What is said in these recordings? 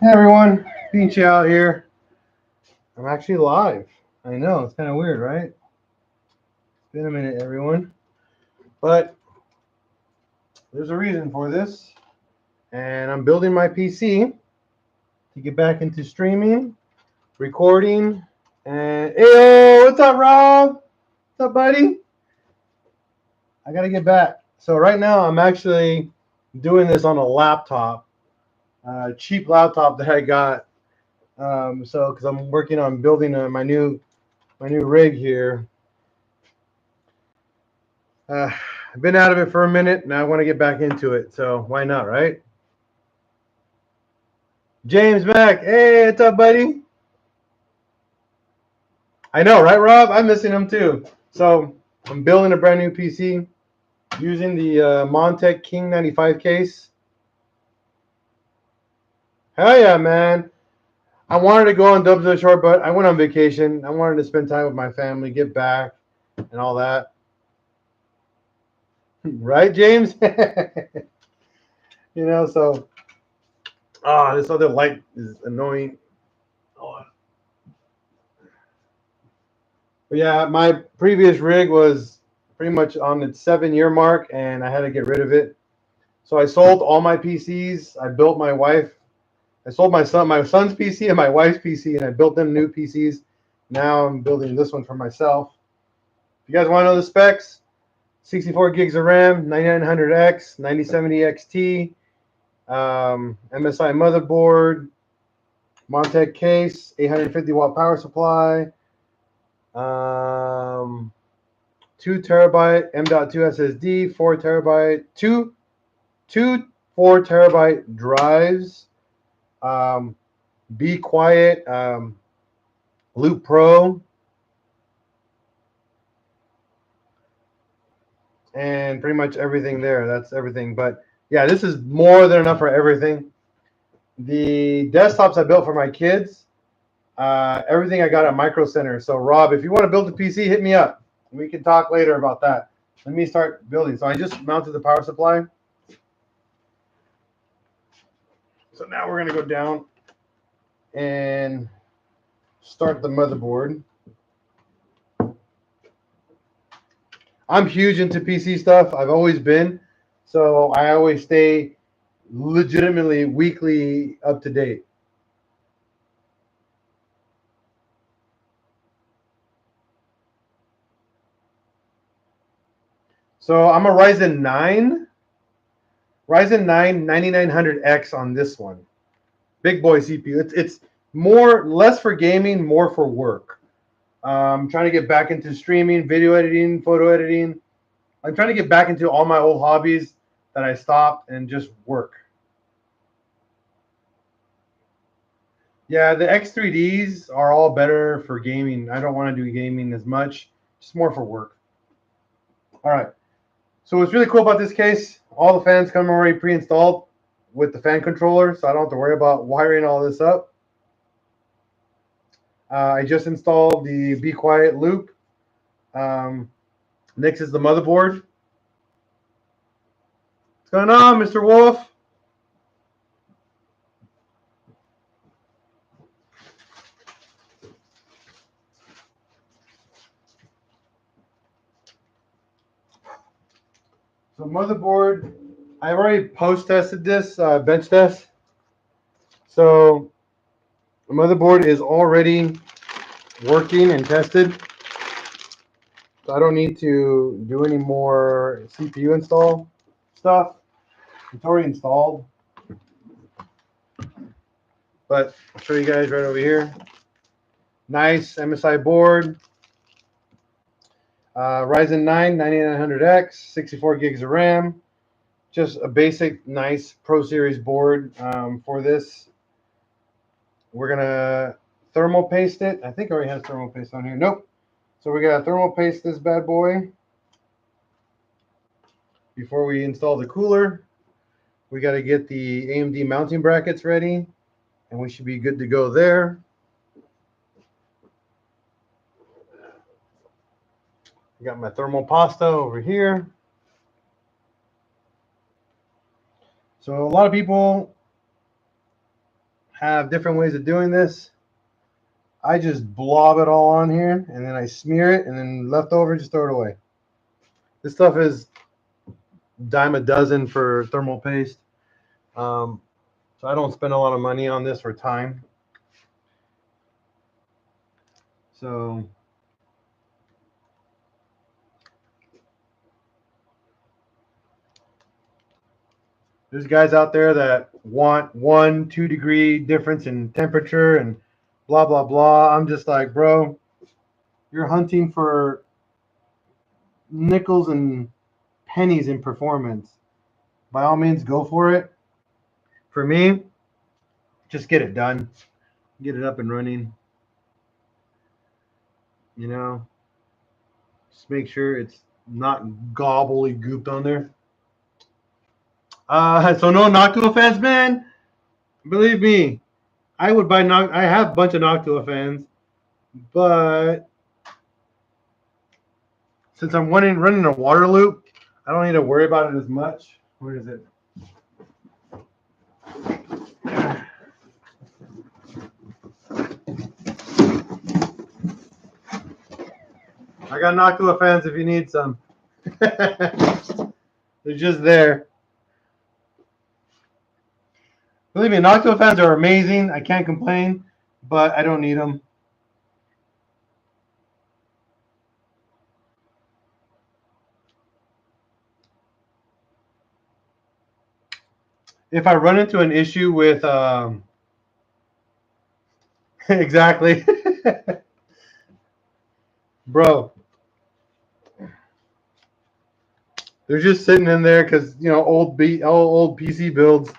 Hey everyone, PincheAls here. I'm actually live. I know, it's kind of weird, right? It's been a minute, everyone. But there's a reason for this. And I'm building my PC to get back into streaming, recording, and hey, what's up, Rob? What's up, buddy? I gotta get back. So right now I'm actually doing this on a laptop, cheap laptop that I got. Because I'm working on building my new rig here. I've been out of it for a minute. Now I want to get back into it. So why not, right? James Mack, hey, what's up, buddy? I know, right, Rob? I'm missing him too. So I'm building a brand new PC using the Montech King 95 case. Hell yeah, man. I wanted to go on Dubs of the Shore, but I went on vacation. I wanted to spend time with my family, get back, and all that. Right, James? So this other light is annoying. But yeah, my previous rig was pretty much on its 7-year mark, and I had to get rid of it. So I sold all my PCs. I built my wife. I sold my son's PC and my wife's PC, and I built them new PCs. Now I'm building this one for myself. If you guys want to know the specs, 64 gigs of RAM, 9900X, 9070 XT, MSI motherboard, Montech case, 850 watt power supply, 2 terabyte M.2 SSD, 4 terabyte, two 4 terabyte drives, Be Quiet, Loop Pro, and pretty much everything there. That's everything. But yeah, this is more than enough for everything. The desktops I built for my kids, everything I got at Micro Center. So Rob, if you want to build a PC, hit me up. We can talk later about that. Let me start building. So I just mounted the power supply. So now we're going to go down and start the motherboard. I'm huge into PC stuff. I've always been. So I always stay legitimately weekly up to date. So I'm a Ryzen 9 9900X on this one. Big boy CPU. It's less for gaming, more for work. I'm trying to get back into streaming, video editing, photo editing. I'm trying to get back into all my old hobbies that I stopped and just work. Yeah, the X3Ds are all better for gaming. I don't want to do gaming as much, just more for work. All right. So what's really cool about this case, all the fans come already pre-installed with the fan controller, so I don't have to worry about wiring all this up. I just installed the Be Quiet loop. Next is the motherboard. What's going on, Mr. Wolf? So motherboard, I've already post-tested this, bench test. So the motherboard is already working and tested. So I don't need to do any more CPU install stuff. It's already installed. But I'll show you guys right over here. Nice MSI board. Ryzen 9 9900X, 64 gigs of RAM. Just a basic, nice Pro Series board for this. We're going to thermal paste it. I think I already have thermal paste on here. Nope. So we're going to thermal paste this bad boy. Before we install the cooler, we got to get the AMD mounting brackets ready, and we should be good to go there. I got my thermal pasta over here. So a lot of people have different ways of doing this. I just blob it all on here, and then I smear it, and then leftover, just throw it away. This stuff is dime a dozen for thermal paste. So I don't spend a lot of money on this for time. So there's guys out there that want 1-2 degree difference in temperature and blah, blah, blah. I'm just like, bro, you're hunting for nickels and pennies in performance. By all means, go for it. For me, just get it done. Get it up and running. You know, just make sure it's not gobbly gooped on there. So no Noctua fans, man. Believe me, I would buy I have a bunch of Noctua fans, but since I'm running a water loop, I don't need to worry about it as much. Where is it? I got Noctua fans if you need some. They're just there. Believe me, Noctua fans are amazing. I can't complain, but I don't need them. If I run into an issue with exactly, bro, they're just sitting in there because old PC builds.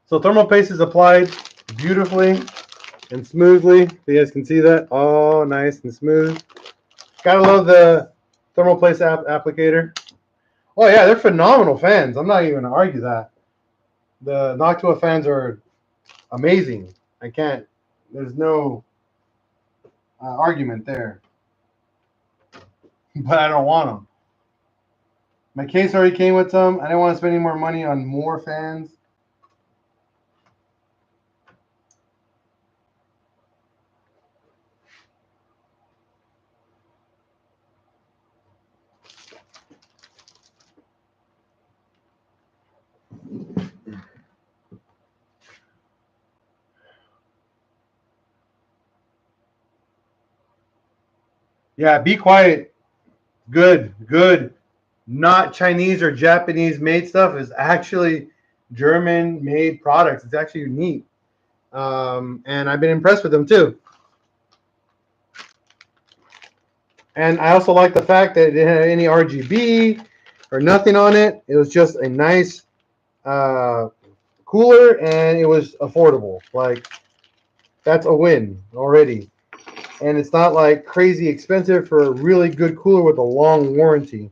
So thermal paste is applied beautifully and smoothly. You guys can see that. Oh, nice and smooth. Gotta love the thermal paste applicator. Oh yeah, they're phenomenal fans. I'm not even gonna argue that. The Noctua fans are amazing. I can't. There's no argument there. But I don't want them. My case already came with some. I didn't want to spend any more money on more fans. Yeah, be quiet. Good. Not Chinese or Japanese made stuff. Is actually German made products. It's actually neat. And I've been impressed with them too. And I also like the fact that it didn't have any RGB or nothing on it. It was just a nice cooler, and it was affordable. Like, that's a win already. And it's not like crazy expensive for a really good cooler with a long warranty.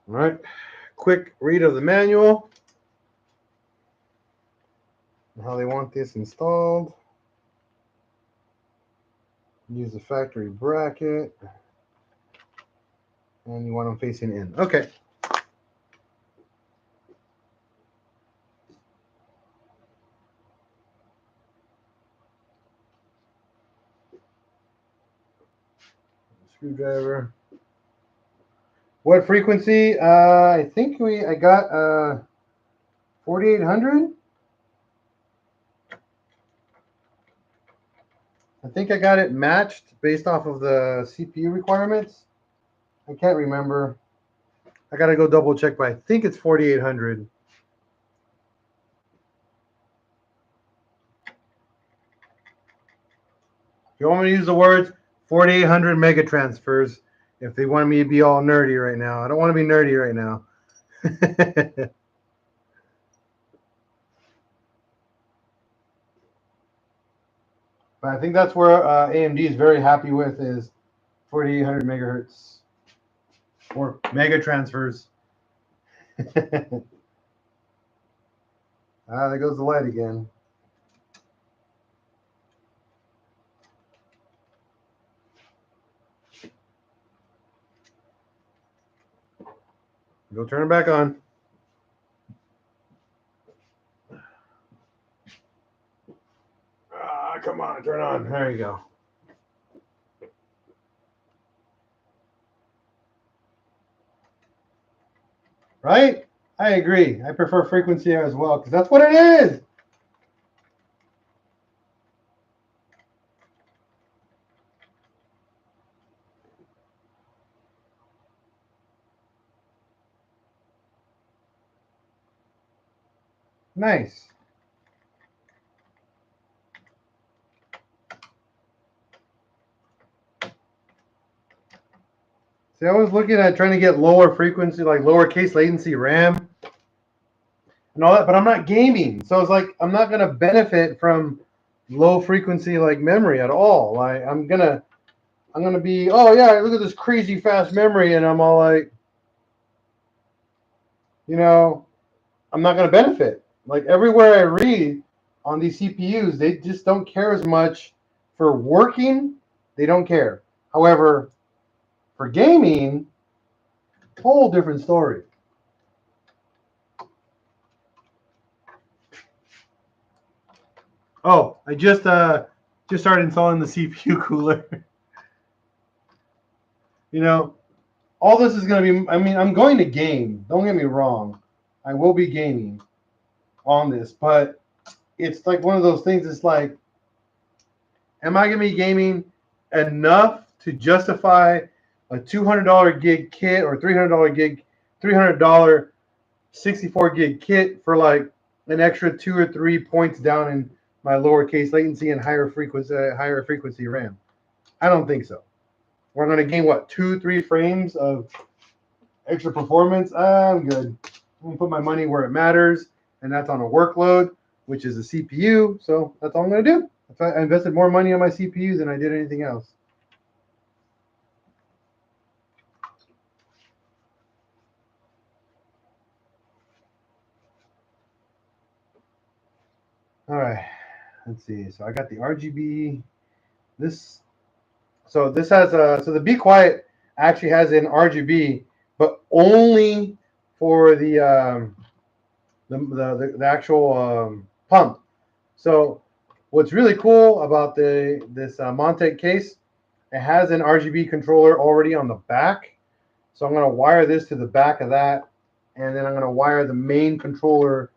All right, quick read of the manual. How they want this installed. Use the factory bracket. And you want them facing in. Okay. Screwdriver. What frequency? I think I got 4800. I think I got it matched based off of the CPU requirements. I can't remember. I gotta go double check, but I think it's 4800. If you want me to use the words 4800 mega transfers, if they want me to be all nerdy right now. I don't want to be nerdy right now. But I think that's where AMD is very happy with is 4800 megahertz or mega transfers. There goes the light again. Go turn it back on. Ah, come on, turn on. There you go. Right? I agree. I prefer frequency as well because that's what it is. Nice. See, I was looking at trying to get lower frequency, like lower case latency RAM and all that, but I'm not gaming. So it's like I'm not gonna benefit from low frequency like memory at all. Like I'm gonna be, oh yeah, look at this crazy fast memory, and I'm all like, you know, I'm not gonna benefit. Like everywhere I read on these CPUs, they just don't care as much for working. They don't care. However, for gaming, whole different story. Oh, I just started installing the CPU cooler. You know, all this is going to be. I mean, I'm going to game. Don't get me wrong. I will be gaming on this, but it's like one of those things. It's like, am I going to be gaming enough to justify a $200 gig kit or $300 64 gig kit for like an extra 2 or 3 points down in my lowercase latency and higher frequency RAM? I don't think so. We're going to gain what, 2-3 frames of extra performance? I'm good. I'm going to put my money where it matters, and that's on a workload, which is a CPU. So that's all I'm going to do. I invested more money on my CPUs than I did anything else. All right, let's see. So I got the RGB. This has so the Be Quiet actually has an RGB, but only for the actual pump. So what's really cool about this Montec case, it has an RGB controller already on the back. So I'm going to wire this to the back of that, and then I'm going to wire the main controller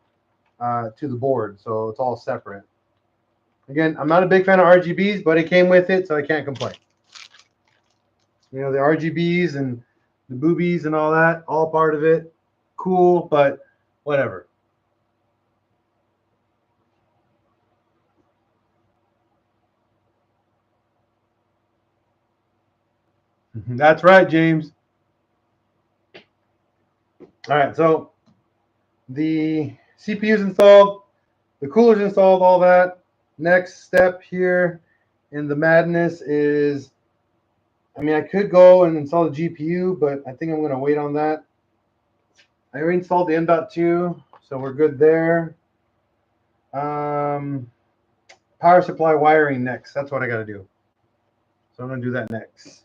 to the board. So it's all separate. Again, I'm not a big fan of RGBs, but it came with it, so I can't complain. You know, the RGBs and the boobies and all that, all part of it. Cool, but whatever. That's right, James. All right, so the CPU's installed, the cooler's installed, all that. Next step here in the madness is, I mean, I could go and install the GPU, but I think I'm going to wait on that. I already installed the M.2, so we're good there. Power supply wiring next. That's what I got to do. So I'm going to do that next.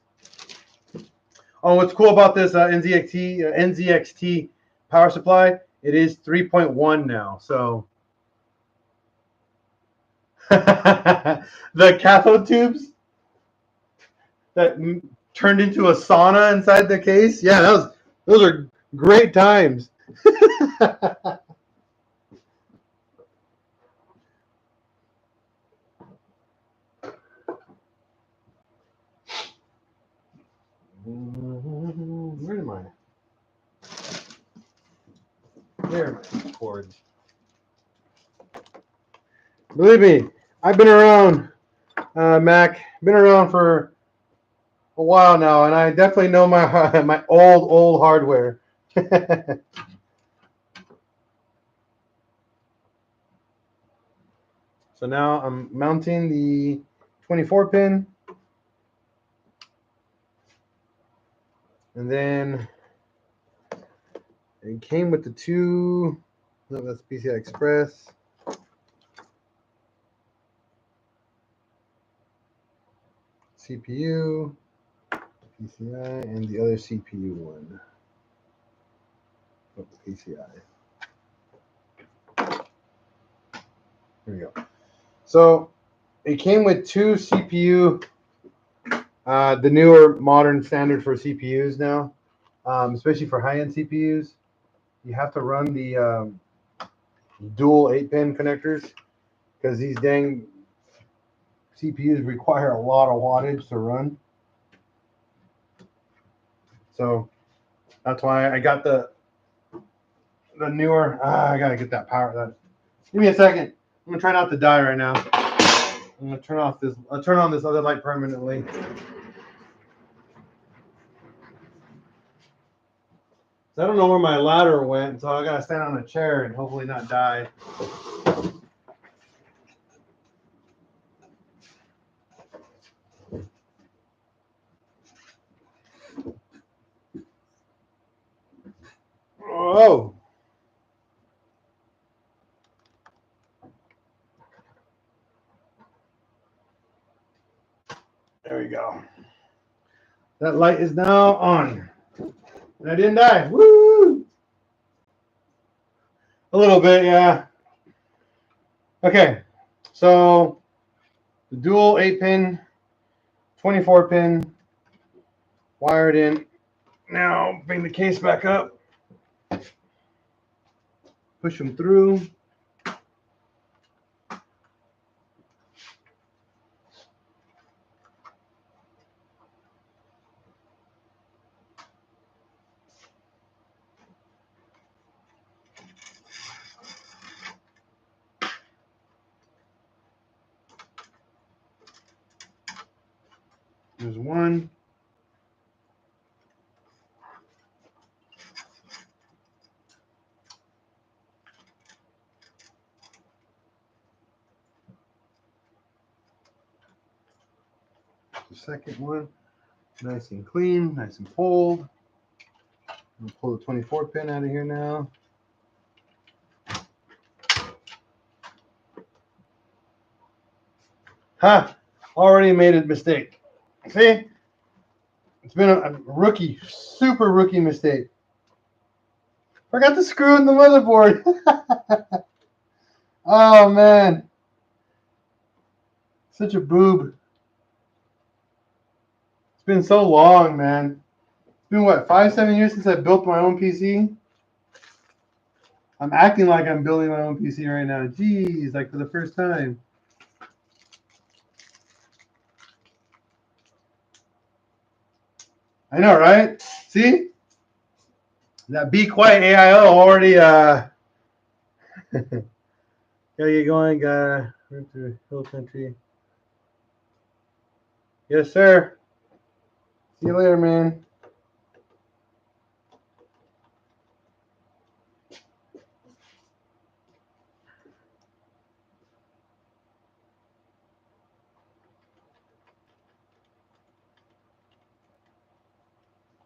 Oh, what's cool about this NZXT power supply? It is 3.1 now. So the cathode tubes that turned into a sauna inside the case. Yeah, those are great times. Where am I? There, my cords. Believe me, I've been around, Mac. Been around for a while now, and I definitely know my my old hardware. So now I'm mounting the 24 pin, and then it came with the two. No, that's PCI Express. CPU, PCI, and the other CPU one. PCI. Here we go. So it came with 2 CPU, the newer modern standard for CPUs now, especially for high-end CPUs. You have to run the dual 8-pin connectors because these dang CPUs require a lot of wattage to run. So that's why I got the newer. I gotta get that power. Give me a second. I'm gonna try not to die right now. I'm gonna turn off this. I'll turn on this other light permanently. So I don't know where my ladder went, so I gotta stand on a chair and hopefully not die. Whoa. There we go. That light is now on. And I didn't die. Woo! A little bit, yeah. Okay, so the dual 8-pin, 24-pin, wired in. Now bring the case back up. Push them through. There's one. The second one. Nice and clean, nice and pulled. I'll pull the 24-pin out of here now. Ha! Already made a mistake. See? It's been a rookie, super rookie mistake. Forgot to screw in the motherboard. Oh, man. Such a boob. It's been so long, man. It's been, what, 5-7 years since I built my own PC? I'm acting like I'm building my own PC right now. Jeez, like for the first time. I know, right? See? That Be Quiet AIO already gotta get going, gotta move to hill country. Yes, sir. See you later, man.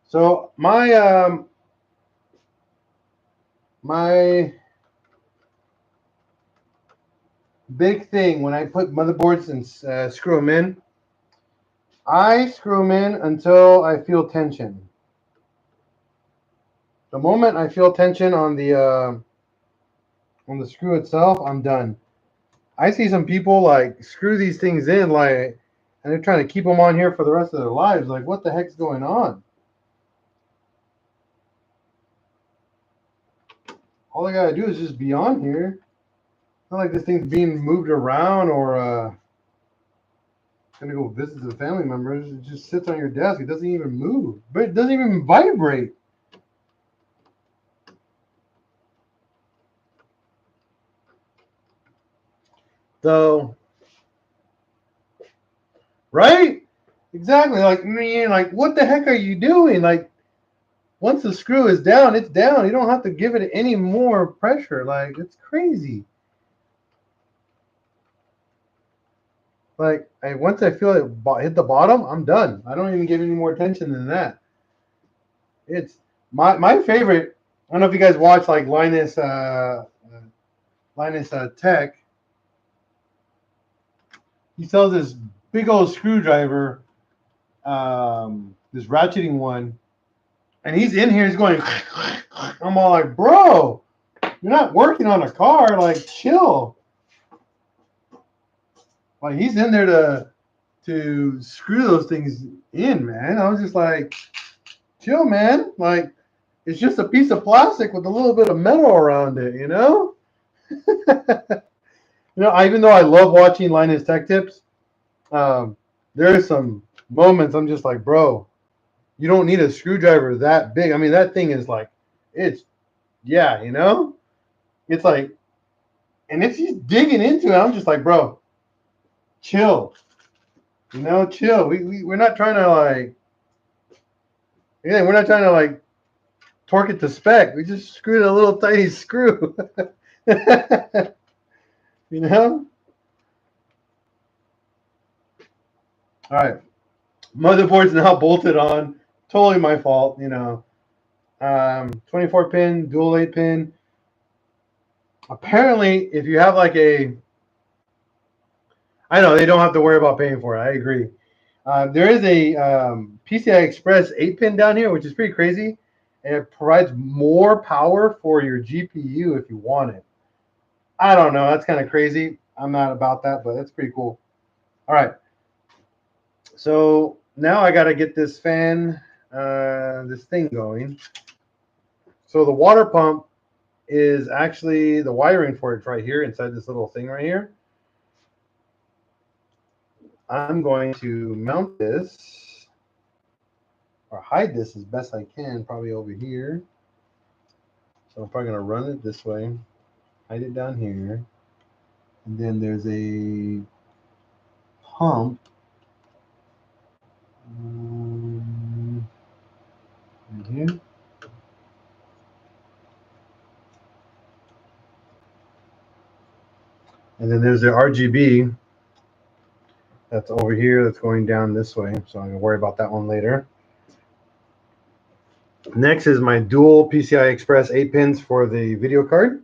So my big thing when I put motherboards and screw them in, I screw them in until I feel tension. The moment I feel tension on the screw itself, I'm done. I see some people like screw these things in like, and they're trying to keep them on here for the rest of their lives. Like, what the heck's going on? All I gotta do is just be on here. It's not like this thing's being moved around or gonna go visit the family members. It just sits on your desk. It doesn't even move, but it doesn't even vibrate. So, right? Exactly. Like, man, like, what the heck are you doing? Like, once the screw is down, it's down. You don't have to give it any more pressure. Like, it's crazy. Like, once I feel it hit the bottom, I'm done. I don't even give any more attention than that. It's my favorite. I don't know if you guys watch like Linus Tech. He sells this big old screwdriver, this ratcheting one, And he's in here, he's going, I'm all like, bro, you're not working on a car, like, chill. Like, he's in there to screw those things in, man. I was just like, chill, man. Like, it's just a piece of plastic with a little bit of metal around it, you know? Even though I love watching Linus Tech Tips, there are some moments I'm just like, bro, you don't need a screwdriver that big. I mean, that thing is like, it's, yeah, you know? It's like, and if he's digging into it, I'm just like, bro, chill. You know, chill. We're not trying to like, yeah, we're not trying to like torque it to spec. We just screwed a little tiny screw. You know? All right. Motherboard's now bolted on. Totally my fault, you know. 24 pin, dual 8 pin. Apparently, if you have like I know they don't have to worry about paying for it. I agree. There is a PCI Express 8 pin down here, which is pretty crazy. And it provides more power for your GPU if you want it. I don't know. That's kind of crazy. I'm not about that, but that's pretty cool. All right. So now I got to get this fan, this thing going. So the water pump is actually the wiring for it right here inside this little thing right here. I'm going to mount this or hide this as best I can, probably over here. So I'm probably going to run it this way, hide it down here. And then there's a pump right here. And then there's the RGB that's over here that's going down this way. So I'm going to worry about that one later. Next is my dual PCI Express 8 pins for the video card.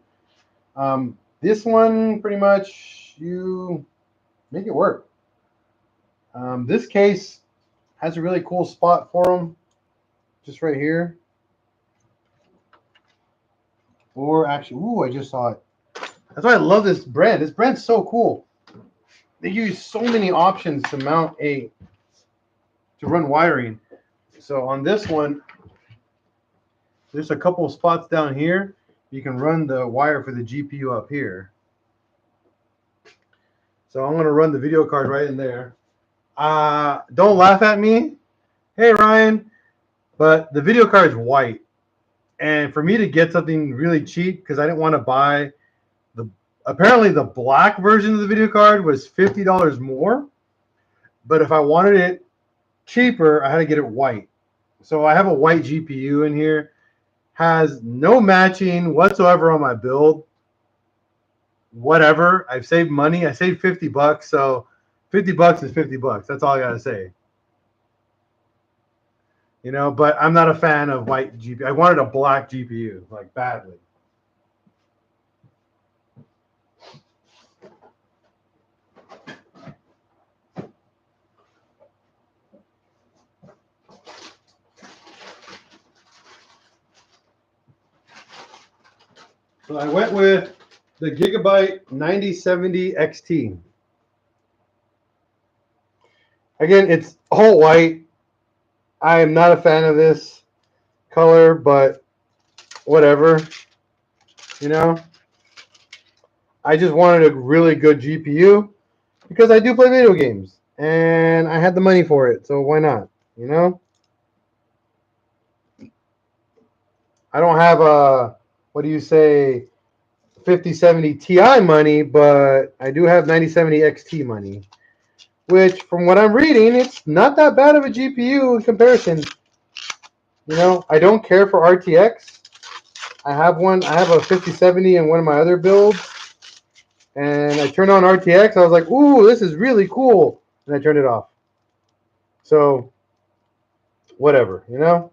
This one, pretty much, you make it work. This case has a really cool spot for them, just right here. Or actually, ooh, I just saw it. That's why I love this brand. This brand's so cool. They give you so many options to mount to run wiring. So on this one, there's a couple of spots down here. You can run the wire for the GPU up here. So I'm going to run the video card right in there. Don't laugh at me. Hey, Ryan. But the video card's white. And for me to get something really cheap, because I didn't want to buy apparently the black version of the video card was $50 more. But if I wanted it cheaper, I had to get it white. So I have a white GPU in here. Has no matching whatsoever on my build. Whatever. I've saved money. I saved $50. So $50 is $50. That's all I got to say. You know, but I'm not a fan of white GPU. I wanted a black GPU, like badly. So I went with the Gigabyte 9070 XT. Again, it's all white. I am not a fan of this color, but whatever. You know, I just wanted a really good GPU because I do play video games and I had the money for it, so why not? You know, I don't have a, what do you say, 5070 Ti money, but I do have 9070 XT money, which from what I'm reading, it's not that bad of a GPU in comparison. You know, I don't care for RTX. I have a 5070 in one of my other builds, and I turned on RTX. I was like, ooh, this is really cool, and I turned it off. So, whatever, you know.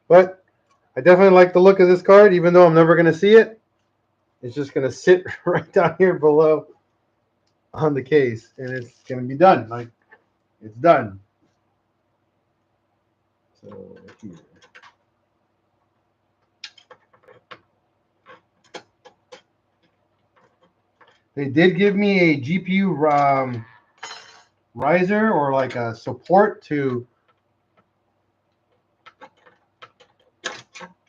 But I definitely like the look of this card, even though I'm never going to see it. It's just going to sit right down here below on the case, and it's going to be done. Like, It's done. So here. They did give me a GPU riser or like a support to,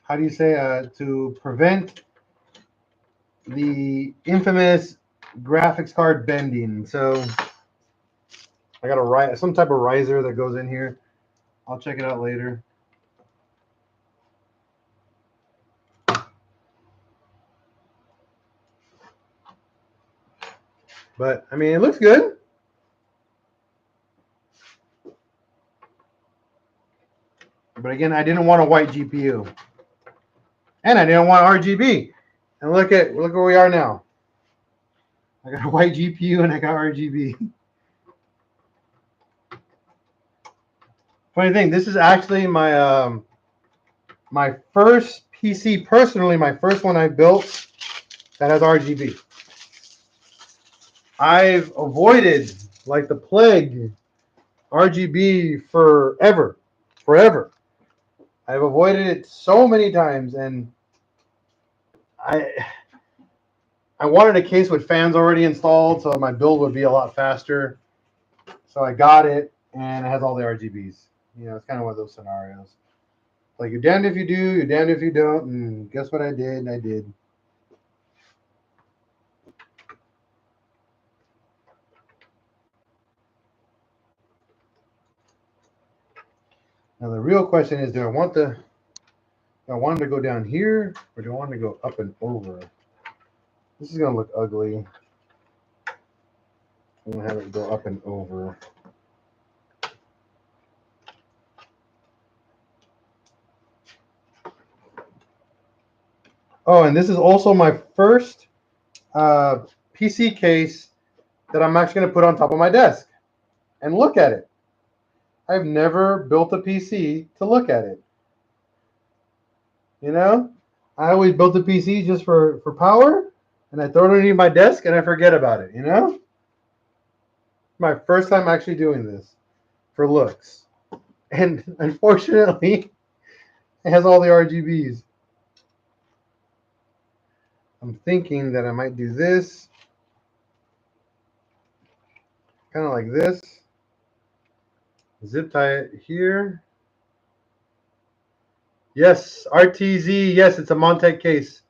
how do you say, to prevent the infamous graphics card bending. So I got some type of riser that goes in here. I'll check it out later. But I mean, it looks good. But again, I didn't want a white GPU, and I didn't want RGB. And look where we are now. I got a white GPU and I got RGB. Funny thing, this is actually my my first PC personally, my first one I built that has RGB. I've avoided like the plague RGB forever. I've avoided it so many times, and I wanted a case with fans already installed, so my build would be a lot faster. So I got it, and it has all the RGBs. You know, it's kind of one of those scenarios. Like, you're damned if you do, you're damned if you don't, and guess what I did? I did. Now the real question is, do I want them to go down here, or do I want them to go up and over? This is gonna look ugly. I'm gonna have it go up and over. Oh, and this is also my first PC case that I'm actually going to put on top of my desk and look at it. I've never built a PC to look at it. You know, I always built a PC just for power, and I throw it underneath my desk and I forget about it. You know, my first time actually doing this for looks, and unfortunately, it has all the RGBs. I'm thinking that I might do this, kind of like this. Zip tie it here. Yes, RTZ. Yes, it's a Montec case.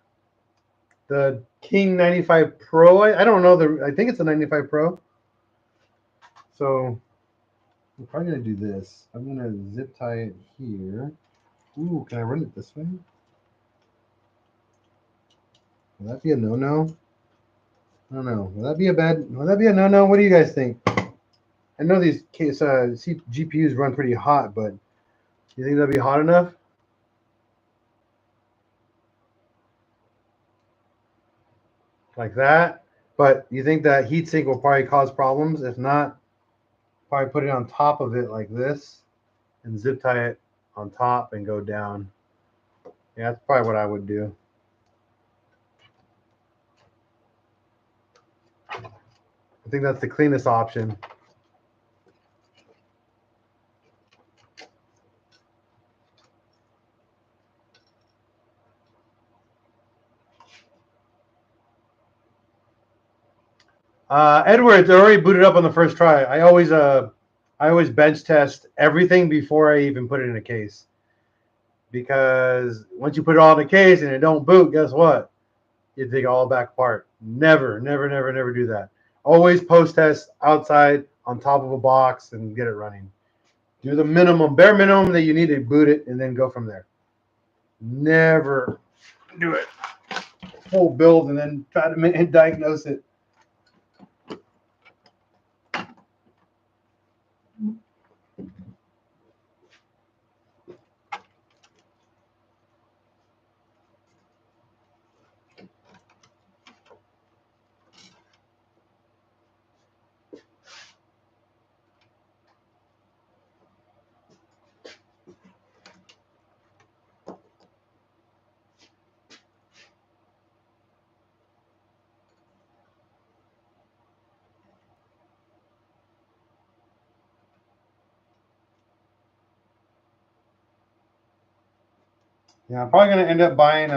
The King 95 Pro. I don't know. I think it's a 95 Pro. So I'm probably going to do this. I'm going to zip tie it here. Ooh, can I run it this way? Will that be a no-no? I don't know. Will that be a no-no? What do you guys think? I know these GPUs run pretty hot, but you think that'll be hot enough? Like that? But you think that heatsink will probably cause problems? If not, probably put it on top of it like this and zip tie it on top and go down. Yeah, that's probably what I would do. I think that's the cleanest option. Edwards already booted up on the first try. I always bench test everything before I even put it in a case, because once you put it all in a case and it don't boot, guess what? You take it all back apart. Never do that. Always post test outside on top of a box and get it running. Do the bare minimum that you need to boot it, and then go from there. Never do it full build and then try to diagnose it. Yeah, I'm probably gonna end up buying.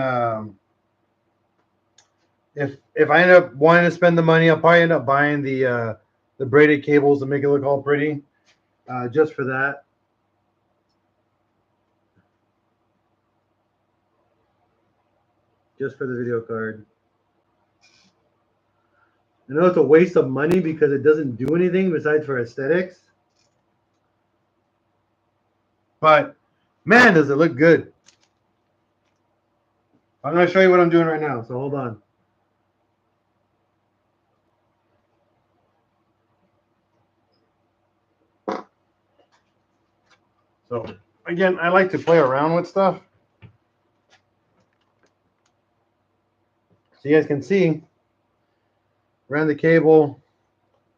If I end up wanting to spend the money, I'll probably end up buying the braided cables to make it look all pretty, just for that. Just for the video card. I know it's a waste of money because it doesn't do anything besides for aesthetics. But man, does it look good. I'm going to show you what I'm doing right now, so hold on. So again, I like to play around with stuff. So you guys can see, ran the cable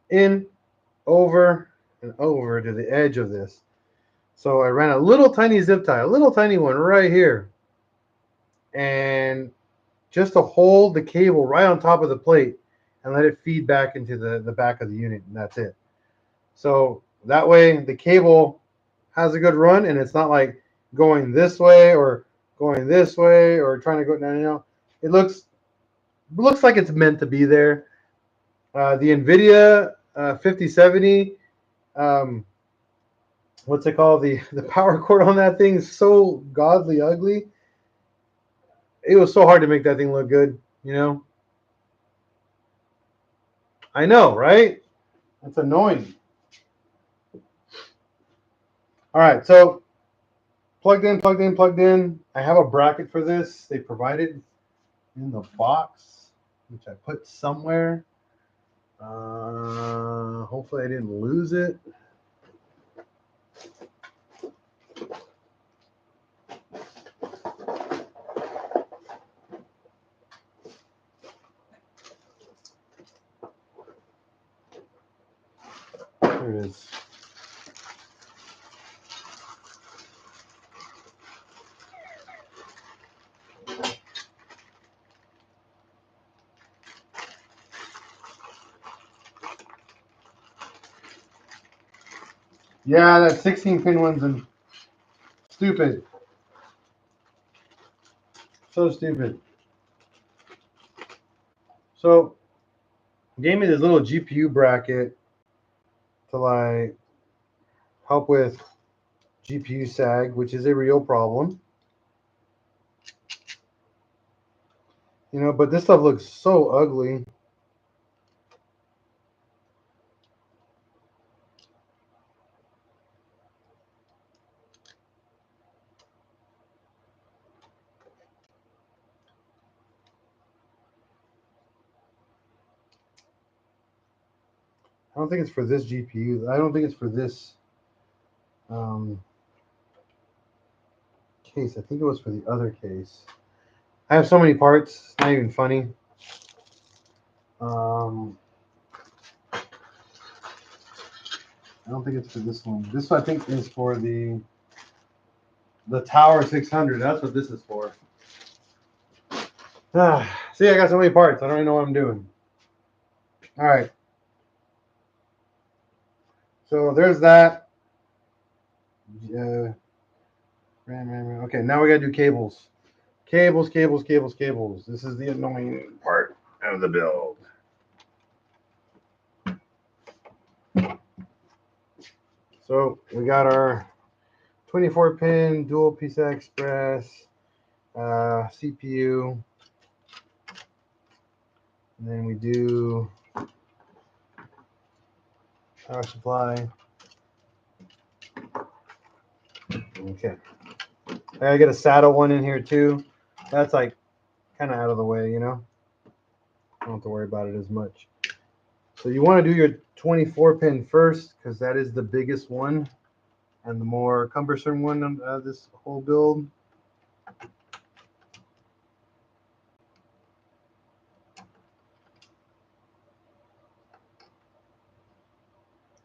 in, over, and over to the edge of this. So I ran a little tiny zip tie, a little tiny one right here. And just to hold the cable right on top of the plate and let it feed back into the back of the unit, and that's it. So that way the cable has a good run, and it's not like going this way or going this way or trying to go down. It looks like it's meant to be there. The NVIDIA 5070, what's it called? The power cord on that thing is so godly ugly. It was so hard to make that thing look good, you know? I know, right? It's annoying. All right, so plugged in, plugged in, plugged in. I have a bracket for this. They provided in the box, which I put somewhere. Hopefully I didn't lose it. There it is. Yeah, that 16 pin one's stupid. So stupid. So, gave me this little GPU bracket to like help with GPU sag, which is a real problem. You know, but this stuff looks so ugly. I don't think it's for this GPU. I don't think it's for this case. I think it was for the other case. I have so many parts. It's not even funny. I don't think it's for this one. This I think is for the Tower 600. That's what this is for. See, I got so many parts. I don't even know what I'm doing. All right. So there's that. Okay, now we got to do cables. Cables, cables, cables, cables. This is the annoying part of the build. So we got our 24-pin dual PCI Express CPU. And then we do power supply. Okay. I gotta get a SATA one in here too. That's like kind of out of the way, you know. I don't have to worry about it as much. So you want to do your 24-pin first because that is the biggest one and the more cumbersome one of this whole build.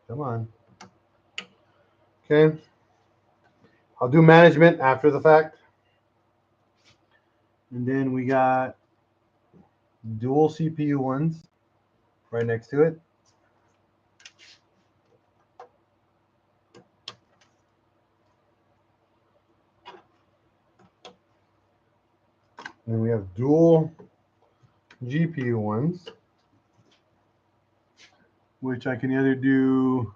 Come on. Okay. I'll do management after the fact. And then we got dual CPU ones right next to it. And we have dual GPU ones, which I can either do,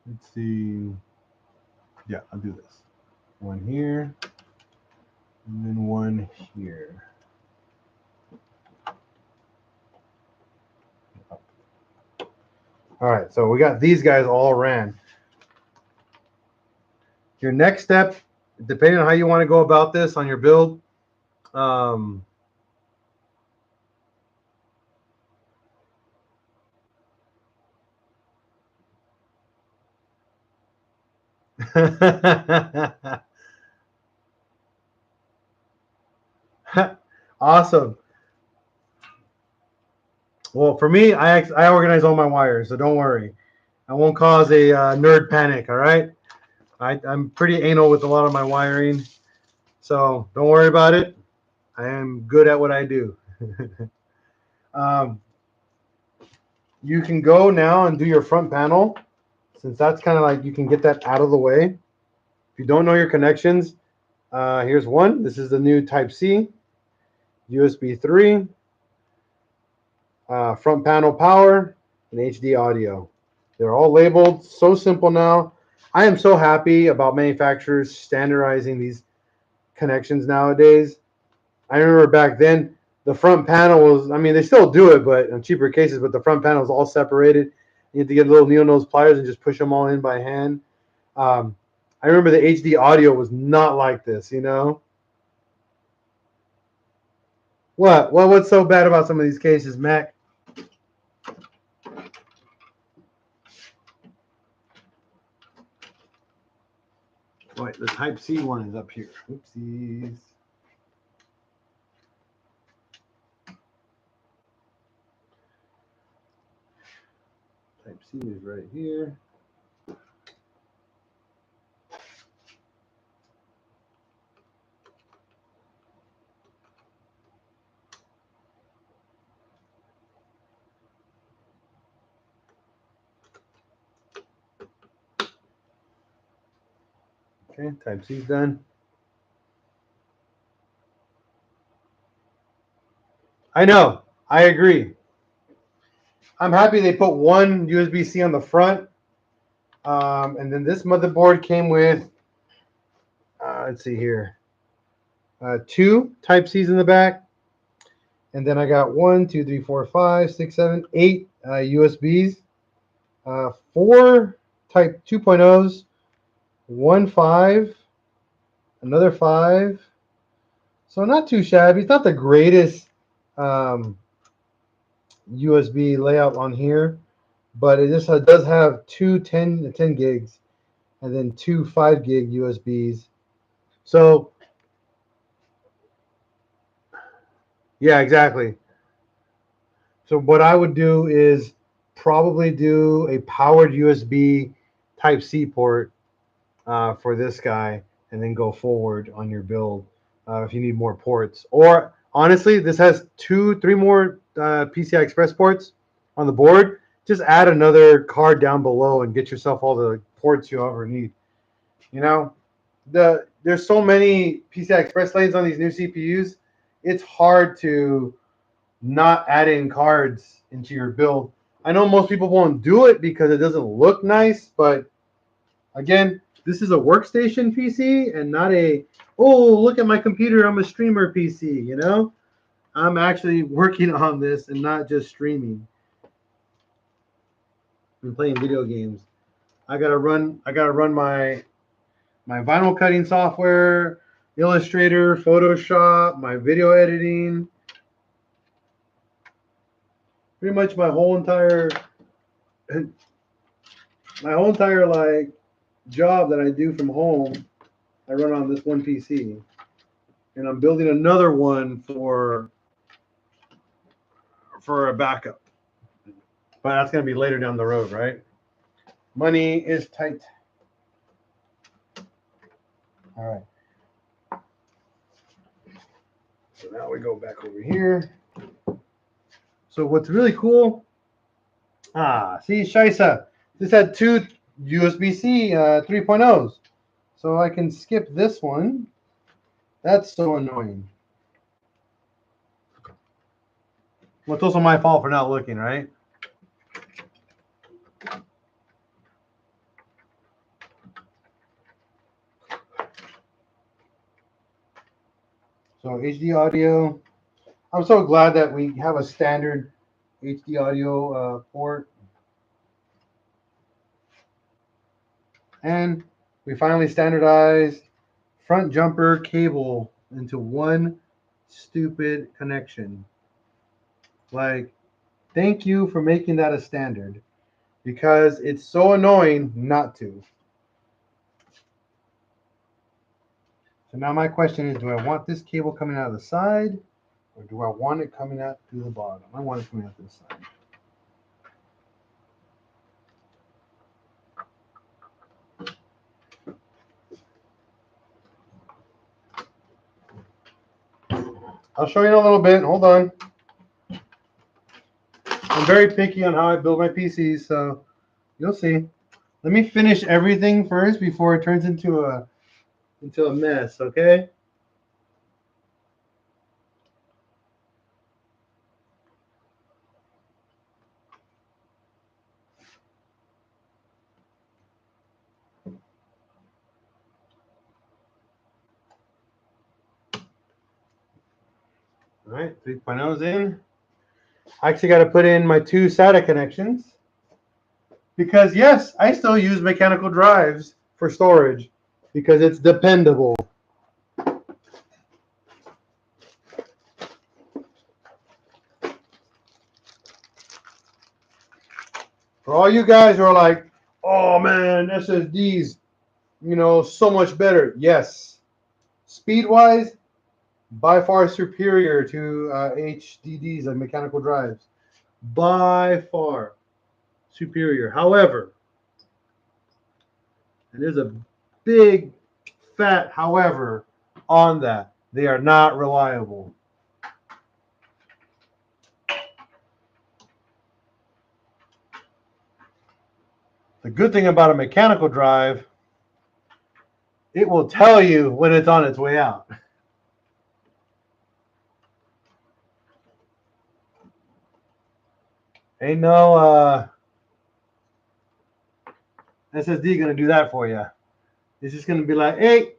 let's see, yeah, I'll do this. One here, and then one here. All right, so we got these guys all ran. Your next step, depending on how you want to go about this on your build, awesome. Well, for me, I organize all my wires, so don't worry. I won't cause a nerd panic. All right, I'm pretty anal with a lot of my wiring, so don't worry about it. I am good at what I do. um, you can go now and do your front panel, since that's kind of like you can get that out of the way. If you don't know your connections, here's one. This is the new Type-C, USB 3, front panel power, and HD audio. They're all labeled. So simple now. I am so happy about manufacturers standardizing these connections nowadays. I remember back then, the front panel was, I mean, they still do it, but in cheaper cases, but the front panel is all separated. You have to get little needle nose pliers and just push them all in by hand. I remember the HD audio was not like this, you know? What? Well, what's so bad about some of these cases, Mac? Wait, the Type-C one is up here. Oopsies. Type-C is right here. Okay, Type-C's done. I know. I agree. I'm happy they put one USB-C on the front. And then this motherboard came with, let's see here, two Type-C's in the back. And then I got 1, 2, 3, 4, 5, 6, 7, 8 USBs. 4 Type 2.0s, 1 5, another 5. So not too shabby. It's not the greatest USB layout on here, but it just does have two 10 gigs and then two 5 gig USBs. So yeah, exactly. So what I would do is probably do a powered USB Type-C port for this guy, and then go forward on your build if you need more ports. Or honestly, this has 2, 3 more PCI Express ports on the board. Just add another card down below and get yourself all the ports you ever need. You know, there's so many PCI Express lanes on these new CPUs. It's hard to not add in cards into your build. I know most people won't do it because it doesn't look nice, but again, this is a workstation PC and not a, oh, look at my computer, I'm a streamer PC, you know? I'm actually working on this and not just streaming and playing video games. I gotta run my vinyl cutting software, Illustrator, Photoshop, my video editing. Pretty much my whole entire like job that I do from home, I run on this one PC. And I'm building another one for a backup. But that's going to be later down the road, right? Money is tight. All right. So now we go back over here. So what's really cool, see, Shaisa, this had 2 USB-C 3.0s. So I can skip this one. That's so annoying. Well, it's also my fault for not looking, right? So HD audio. I'm so glad that we have a standard HD audio port. And we finally standardized front jumper cable into one stupid connection. Like, thank you for making that a standard, because it's so annoying not to. So now my question is, do I want this cable coming out of the side, or do I want it coming out through the bottom? I want it coming out to the side. I'll show you in a little bit. Hold on. I'm very picky on how I build my PCs, so you'll see. Let me finish everything first before it turns into a mess, okay? All right, 3.0 is in. I actually got to put in my two SATA connections because, yes, I still use mechanical drives for storage because it's dependable. For all you guys who are like, oh man, SSDs, so much better. Yes. Speed-wise, by far superior to HDDs, like mechanical drives. By far superior. However, and there's a big, fat however on that. They are not reliable. The good thing about a mechanical drive, it will tell you when it's on its way out. Ain't no SSD gonna do that for you. It's just gonna be like, hey,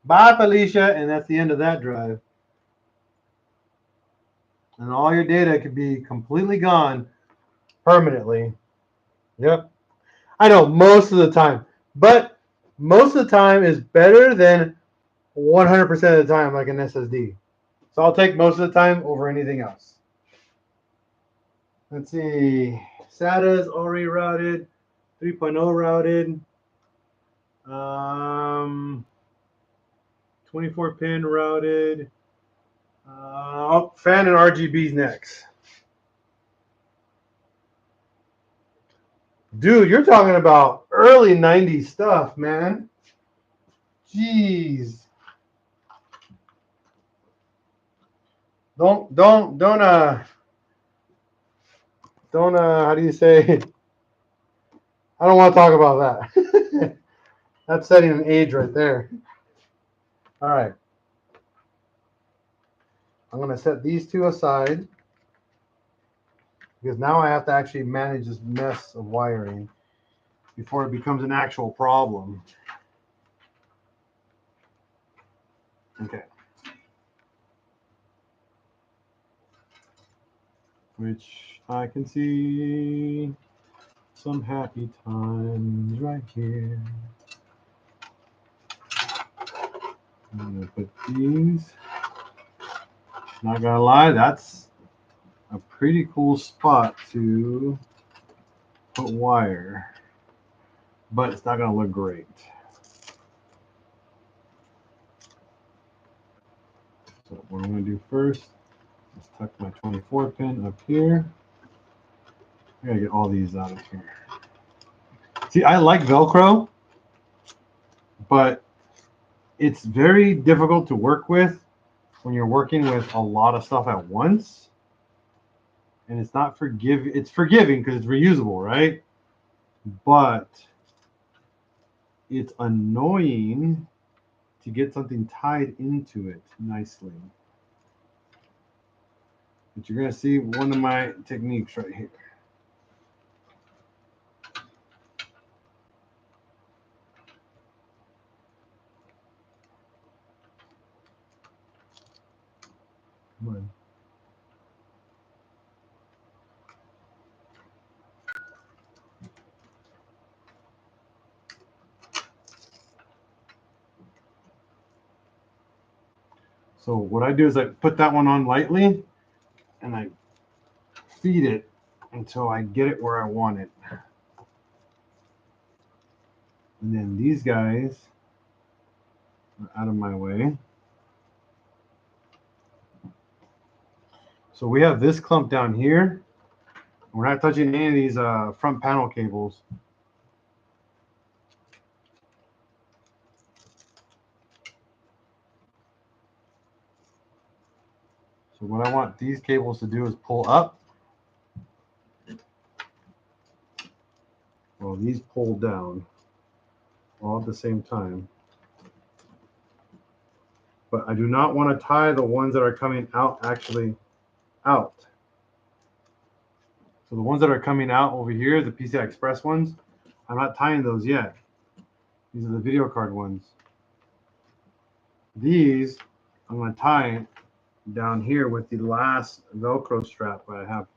bye Felicia, and that's the end of that drive. And all your data could be completely gone permanently. Yep. I know most of the time, but most of the time is better than 100% of the time, like an SSD. So I'll take most of the time over anything else. Let's see. SATA is already routed. 3.0 routed. 24 pin routed. Fan and RGB's next. Dude, you're talking about early 90s stuff, man. Jeez. Don't how do you say? I don't want to talk about that. That's setting an age right there. All right. I'm going to set these two aside because now I have to actually manage this mess of wiring before it becomes an actual problem. Okay. Which I can see some happy times right here. I'm going to put these. Not gonna lie, that's a pretty cool spot to put wire, but it's not gonna look great. So what I'm gonna do first is tuck my 24 pin up here. I gotta get all these out of here. See, I like Velcro, but it's very difficult to work with when you're working with a lot of stuff at once. And it's not forgiving. It's forgiving because it's reusable, right? But it's annoying to get something tied into it nicely. But you're going to see one of my techniques right here. Come on. So what I do is I put that one on lightly and I feed it until I get it where I want it. And then these guys are out of my way. So we have this clump down here. We're not touching any of these front panel cables. So what I want these cables to do is pull up. Well, these pull down all at the same time. But I do not want to tie the ones that are coming out actually out. So the ones that are coming out over here, the PCI Express ones, I'm not tying those yet. These are the video card ones. These I'm going to tie down here with the last Velcro strap that I have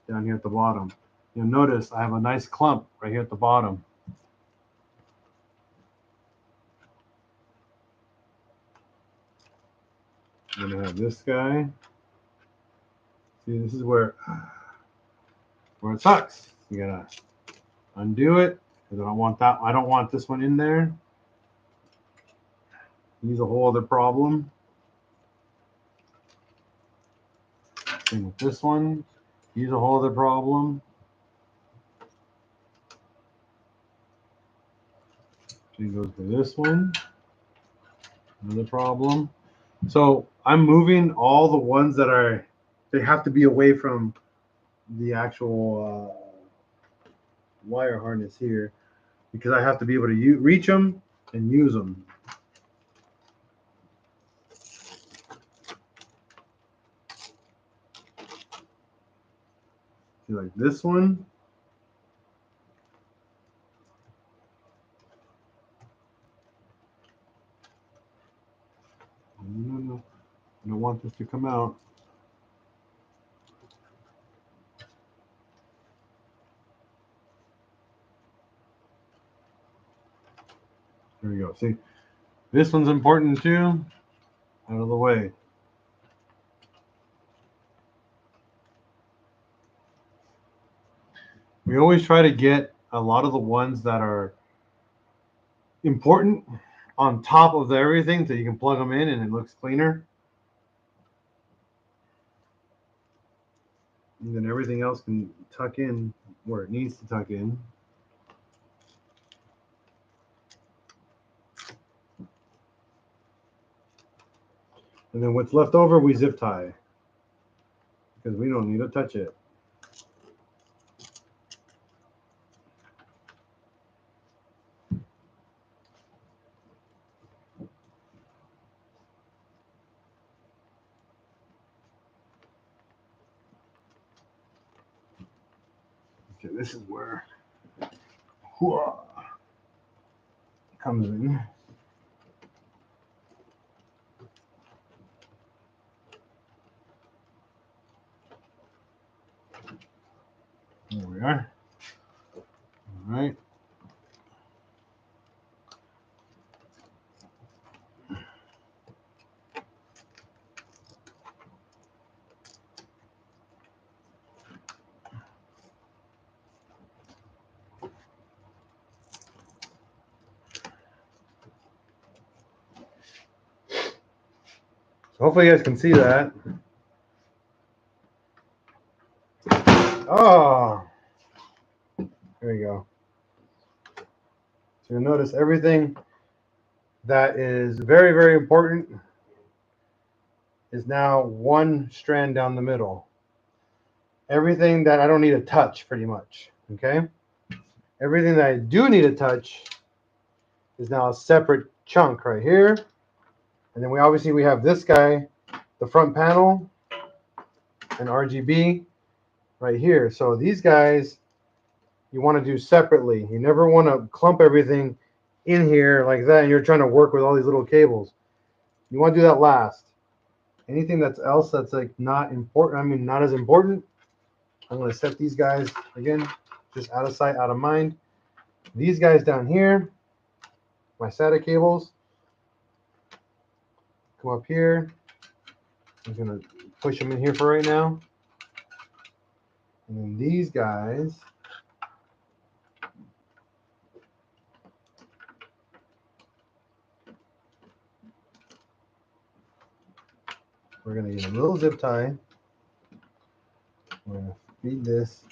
down here at the bottom. You'll notice I have a nice clump right here at the bottom. I'm going to have this guy. See, this is where it sucks. You gotta undo it because I don't want that. I don't want this one in there. He's a whole other problem. Same with this one. He's a whole other problem. Same goes for this one. Another problem. So I'm moving all the ones that are, they have to be away from the actual wire harness here because I have to be able to reach them and use them. See, like this one. No. I don't want this to come out. There we go. See, this one's important too. Out of the way. We always try to get a lot of the ones that are important on top of everything so you can plug them in and it looks cleaner. And then everything else can tuck in where it needs to tuck in. And then what's left over, we zip tie because we don't need to touch it. Okay, this is where it comes in. There we are. All right. So hopefully you guys can see that. Oh, there you go. So you'll notice everything that is very, very important is now one strand down the middle. Everything that I don't need to touch pretty much, okay? Everything that I do need to touch is now a separate chunk right here. And then we have this guy, the front panel. and RGB right here. So these guys you want to do separately. You never want to clump everything in here like that and you're trying to work with all these little cables. You want to do that last. Anything else that's like not important, I mean not as important, I'm going to set these guys again just out of sight, out of mind. These guys down here, my SATA cables, come up here. I'm going to push them in here for right now. And then these guys, we're going to get a little zip tie. We're going to feed this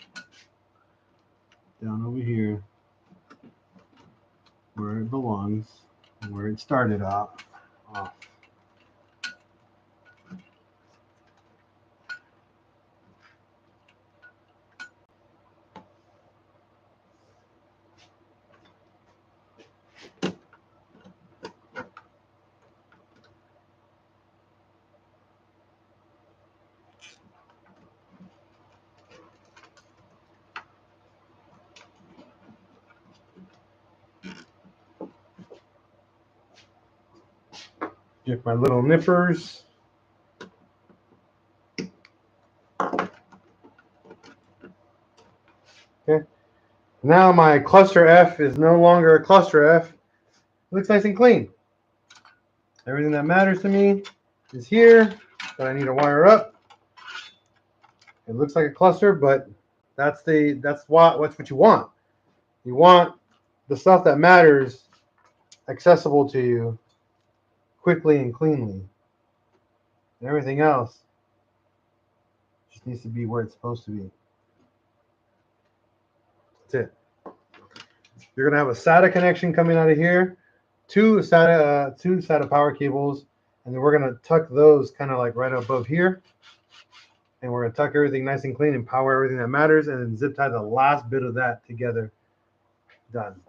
down over here where it belongs, where it started off. Get my little nippers. Okay. Now my cluster F is no longer a cluster F. It looks nice and clean. Everything that matters to me is here that I need to wire up. It looks like a cluster, but that's what you want. You want the stuff that matters accessible to you quickly and cleanly. And everything else just needs to be where it's supposed to be. That's it. You're gonna have a SATA connection coming out of here, two SATA power cables, and then we're gonna tuck those kind of like right above here. And we're gonna tuck everything nice and clean and power everything that matters, and then zip tie the last bit of that together. Done.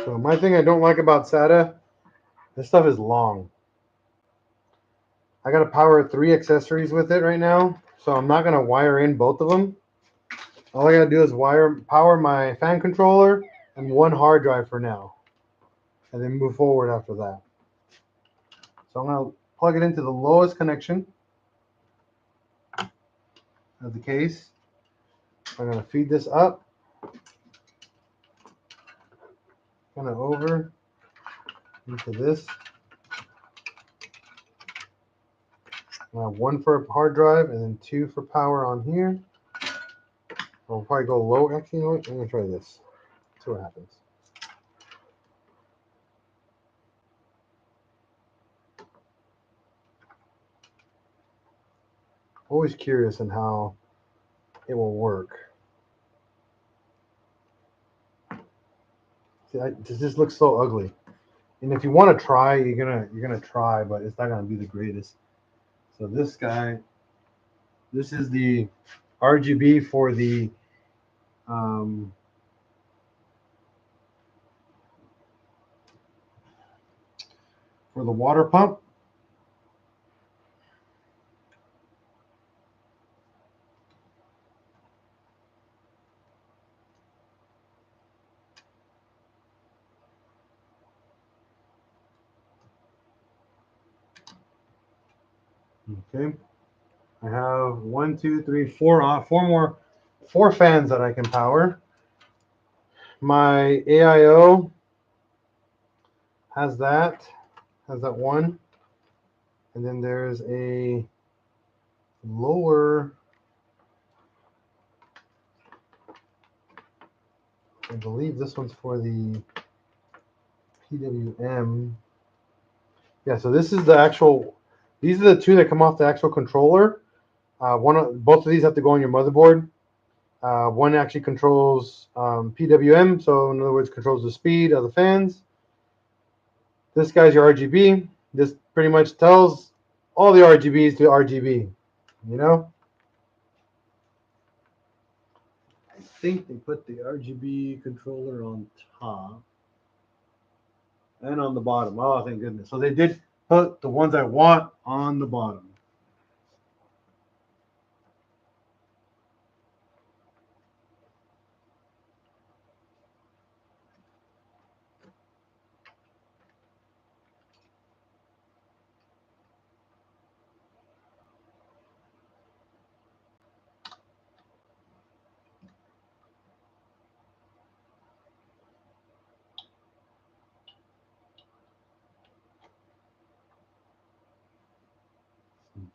So my thing I don't like about SATA, this stuff is long. I got to power 3 accessories with it right now, so I'm not going to wire in both of them. All I got to do is power my fan controller and 1 hard drive for now, and then move forward after that. So I'm going to plug it into the lowest connection of the case. I'm going to feed this up, kind of over into this. I have 1 for a hard drive and then 2 for power on here. I'll probably go low. Actually, you know what? I'm going to try this. See what happens. Always curious on how it will work. See, this just looks so ugly. And if you want to try, you're gonna try, but it's not gonna be the greatest. So this guy, this is the RGB for the water pump. Okay, I have 1, 2, 3, 4 4 fans that I can power. My AIO has that one, and then there's a lower, I believe this one's for the PWM. Yeah, so this is the actual, these are the 2 that come off the actual controller. Both of these have to go on your motherboard. One actually controls PWM, so in other words, controls the speed of the fans. This guy's your RGB. This pretty much tells all the RGBs to RGB. You know? I think they put the RGB controller on top and on the bottom. Oh, thank goodness. So they did put the ones I want on the bottom.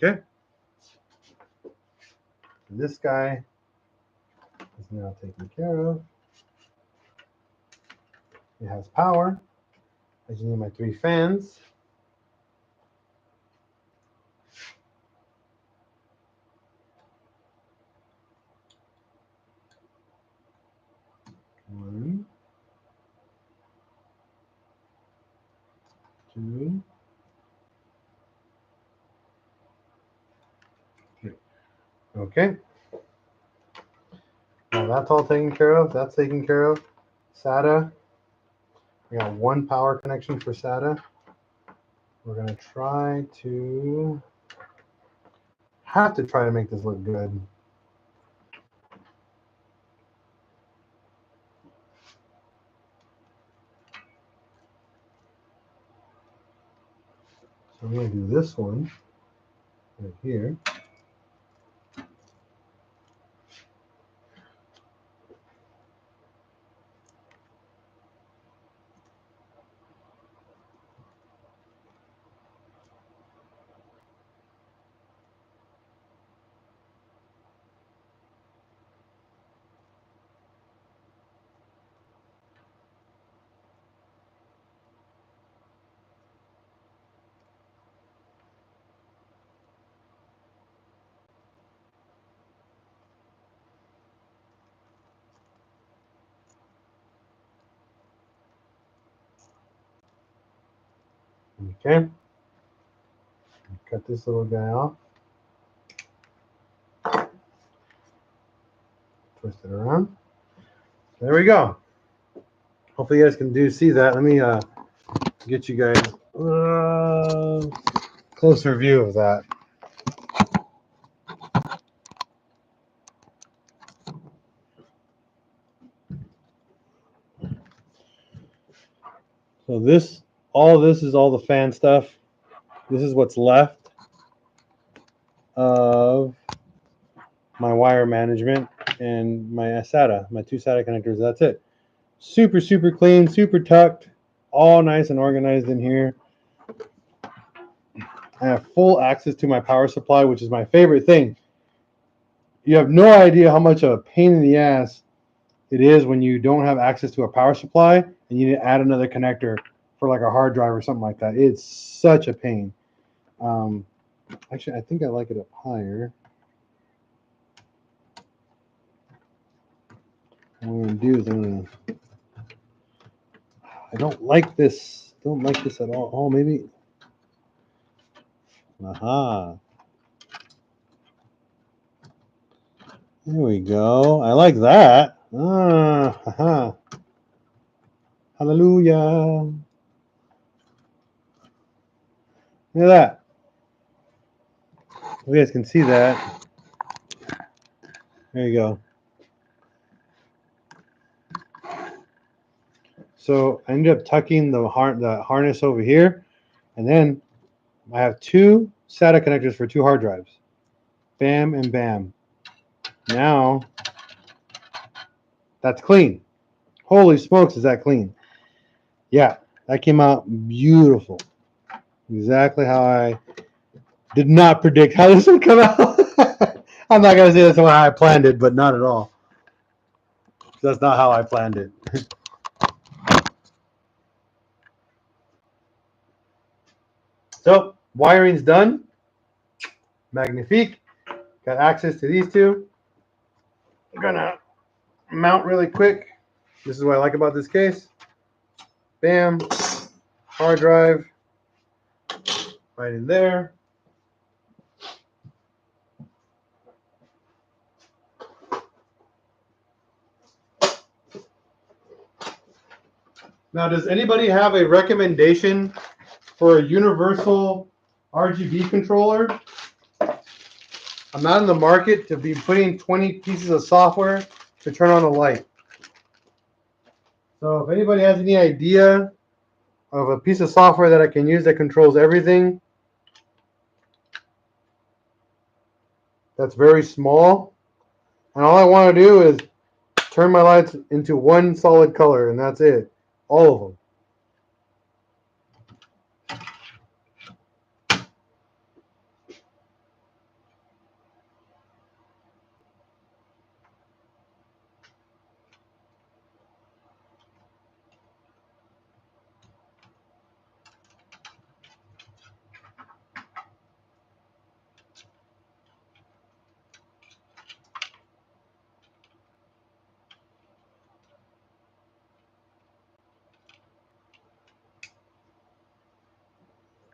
Okay. And this guy is now taken care of. It has power. I just need my 3 fans. One, 2, 3. Okay. Now that's all taken care of. That's taken care of. SATA. We got 1 power connection for SATA. We're going to try to make this look good. So I'm going to do this one right here. Okay. Cut this little guy off. Twist it around. There we go. Hopefully you guys can see that. Let me get you guys a closer view of that. So all this is all the fan stuff. This is what's left of my wire management and my SATA, my 2 SATA connectors. That's it. Super, super clean, super tucked, all nice and organized in here. I have full access to my power supply, which is my favorite thing. You have no idea how much of a pain in the ass it is when you don't have access to a power supply and you need to add another connector for like a hard drive or something like that. It's such a pain. Actually, I think I like it up higher. What I'm going to do is I don't like this. Don't like this at all. Oh, maybe. Aha. There we go. I like that. Aha. Hallelujah. Look at that. You guys can see that. There you go. So I ended up tucking the harness over here, and then I have 2 SATA connectors for 2 hard drives. Bam and bam. Now that's clean. Holy smokes, is that clean? Yeah, that came out beautiful. Exactly how I did not predict how this would come out. I'm not going to say that's how I planned it, but not at all. That's not how I planned it. So, wiring's done. Magnifique. Got access to these 2. I'm gonna mount really quick. This is what I like about this case. Bam, hard drive right in there. Now, does anybody have a recommendation for a universal RGB controller? I'm not in the market to be putting 20 pieces of software to turn on a light. So if anybody has any idea of a piece of software that I can use that controls everything, that's very small, and all I want to do is turn my lights into one solid color, and that's it. All of them.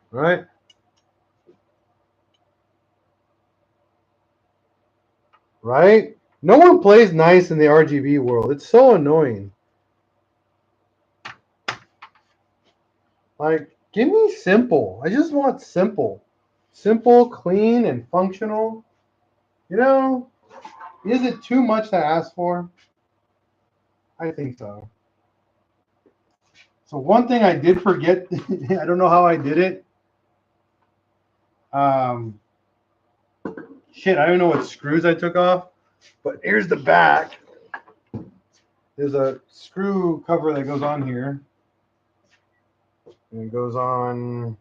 Right? Right? No one plays nice in the RGB world. It's so annoying. Like, give me simple. I just want simple. Simple, clean, and functional. You know, is it too much to ask for? I think so. So one thing I did forget, I don't know how I did it. Um, shit, I don't know what screws I took off. But here's the back. There's a screw cover that goes on here. And it goes on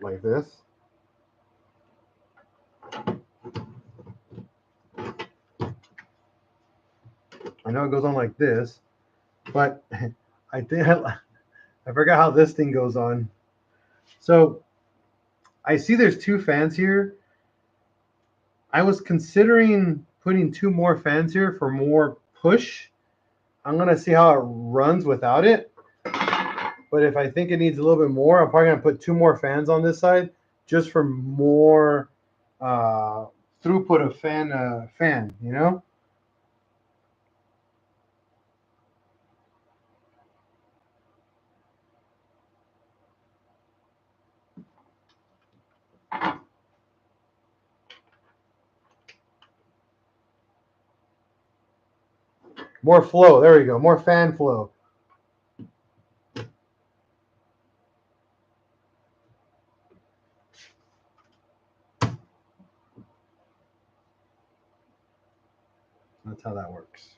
like this. I know it goes on like this, but I think I forgot how this thing goes on. So I see there's two fans here. I was considering putting two more fans here for more push. I'm gonna see how it runs without it. But if I think it needs a little bit more, I'm probably gonna put two more fans on this side just for more throughput of fan, you know? More flow. There we go. More fan flow. That's how that works.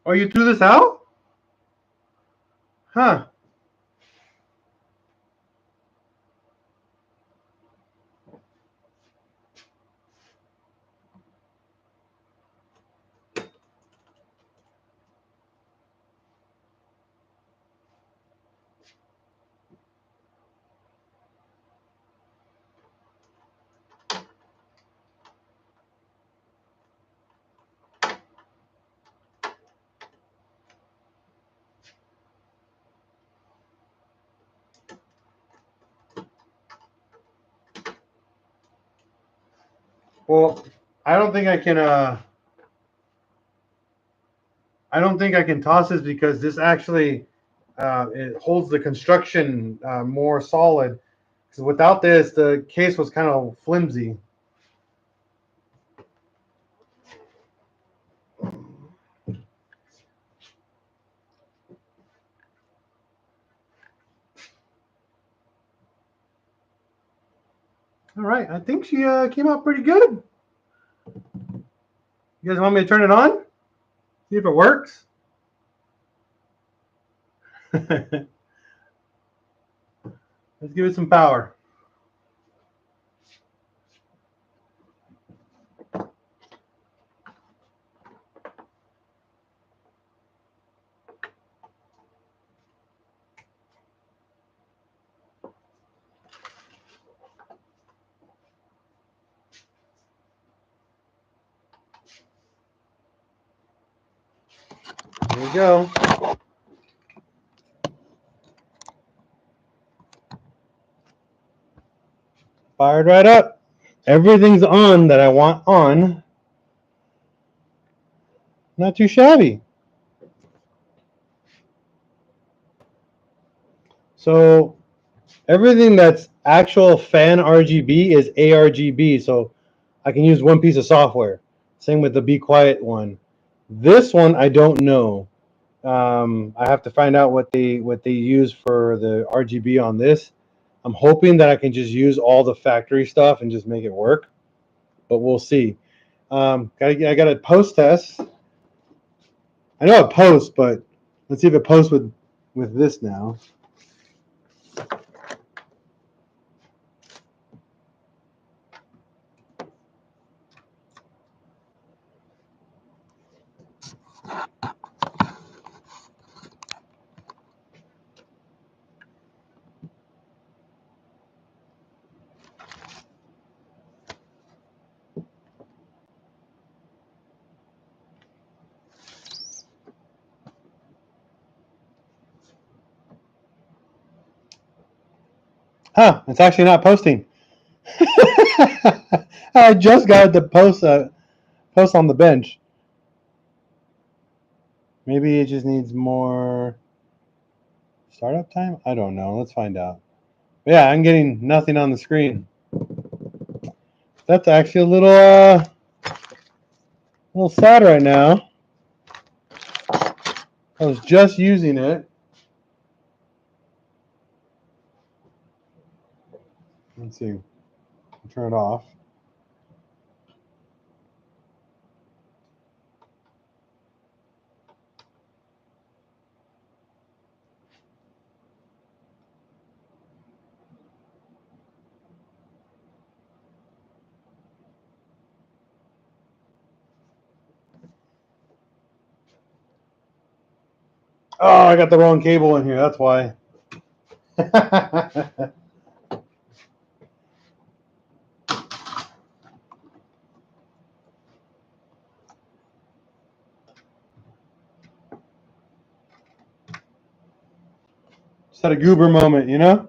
Oh, you threw this out? Huh. Well, I don't think I can. I don't think I can toss this because this actually it holds the construction more solid. Because without this, the case was kind of flimsy. All right, I think she came out pretty good. You guys want me to turn it on? See if it works? Let's give it some power. Here we go. Fired right up. Everything's on that I want on. Not too shabby. So everything that's actual fan RGB is ARGB, so I can use one piece of software. Same with the Be Quiet one. This one I don't know. I have to find out what they use for the RGB on this. I'm hoping that I can just use all the factory stuff and just make it work, but we'll see. I got a post test. I know it posts, but let's see if it posts with this now. Huh, it's actually not posting. I just got the post on the bench. Maybe it just needs more startup time? I don't know. Let's find out. But yeah, I'm getting nothing on the screen. That's actually a little sad right now. I was just using it. Let's see. Turn it off. Oh, I got the wrong cable in here. That's why. Just had a goober moment, you know?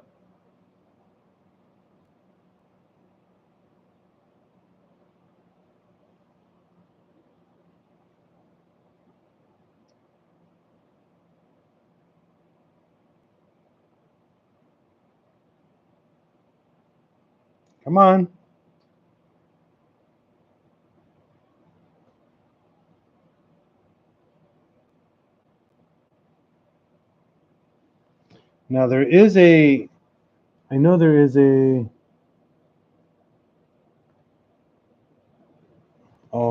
Come on. Now there is I know there is oh,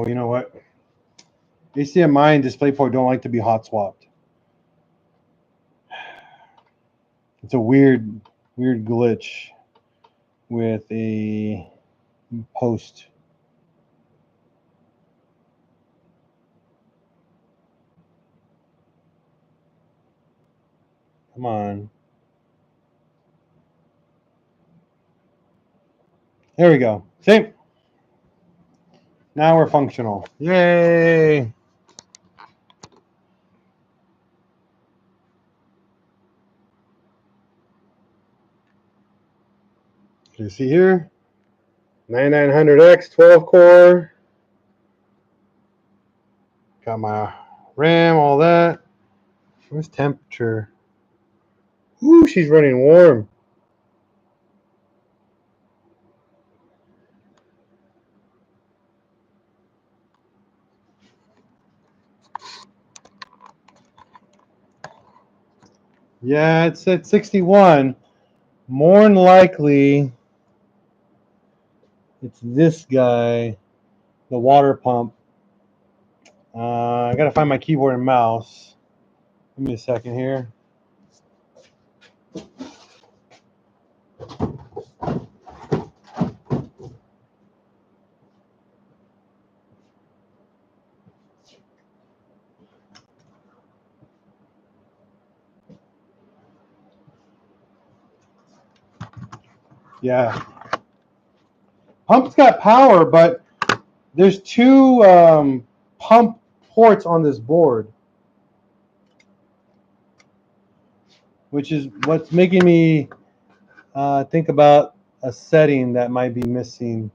you know what? HDMI and DisplayPort don't like to be hot swapped. It's a weird glitch with a post. Come on. There we go. See? Now we're functional. Yay! You see here? 9900X 12 core. Got my RAM, all that. Where's temperature? Ooh, she's running warm. Yeah, it's at 61. More than likely, it's this guy, the water pump. I gotta find my keyboard and mouse. Give me a second here. Yeah. Pump's got power, but there's two pump ports on this board, which is what's making me think about a setting that might be missing.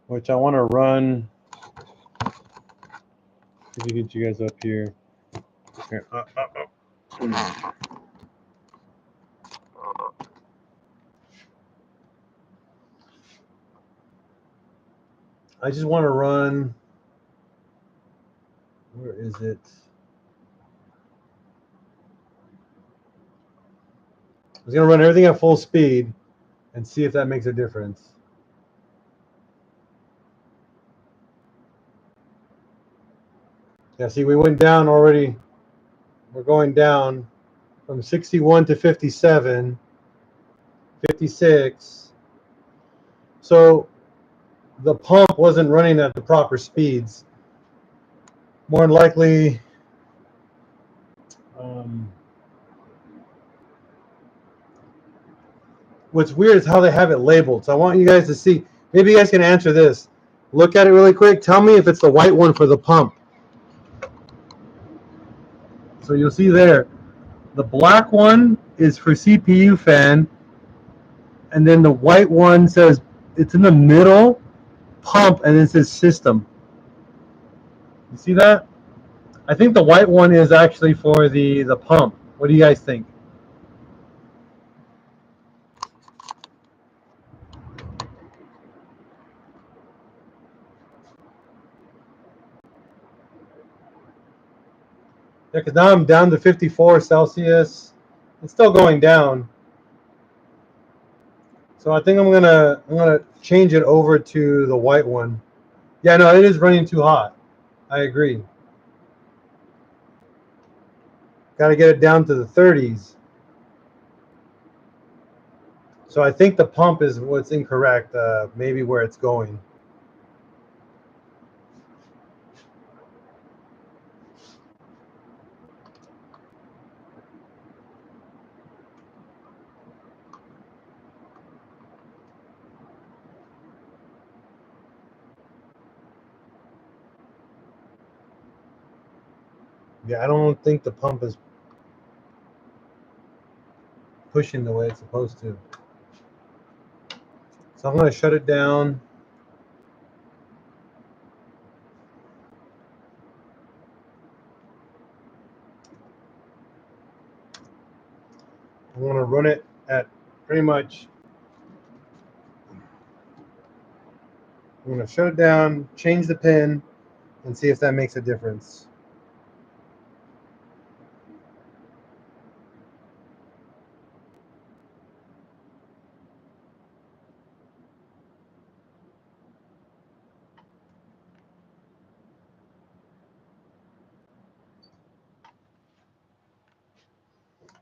Which I want to run. Let me get you guys up here. Here. I just want to run. Where is it? I was going to run everything at full speed and see if that makes a difference. Yeah, see, we went down already. We're going down from 61 to 57, 56. So the pump wasn't running at the proper speeds. More than likely, what's weird is how they have it labeled. So I want you guys to see. Maybe you guys can answer this. Look at it really quick. Tell me if it's the white one for the pump. So you'll see there, the black one is for CPU fan, and then the white one says it's in the middle, pump, and it says system. You see that? I think the white one is actually for the pump. What do you guys think? Yeah, because now I'm down to 54 Celsius. It's still going down. So I think I'm gonna change it over to the white one. Yeah, no, it is running too hot. I agree. Got to get it down to the 30s. So I think the pump is what's incorrect. Maybe where it's going. Yeah, I don't think the pump is pushing the way it's supposed to. So I'm going to shut it down. I'm going to run it at pretty much. I'm going to shut it down, change the pin, and see if that makes a difference.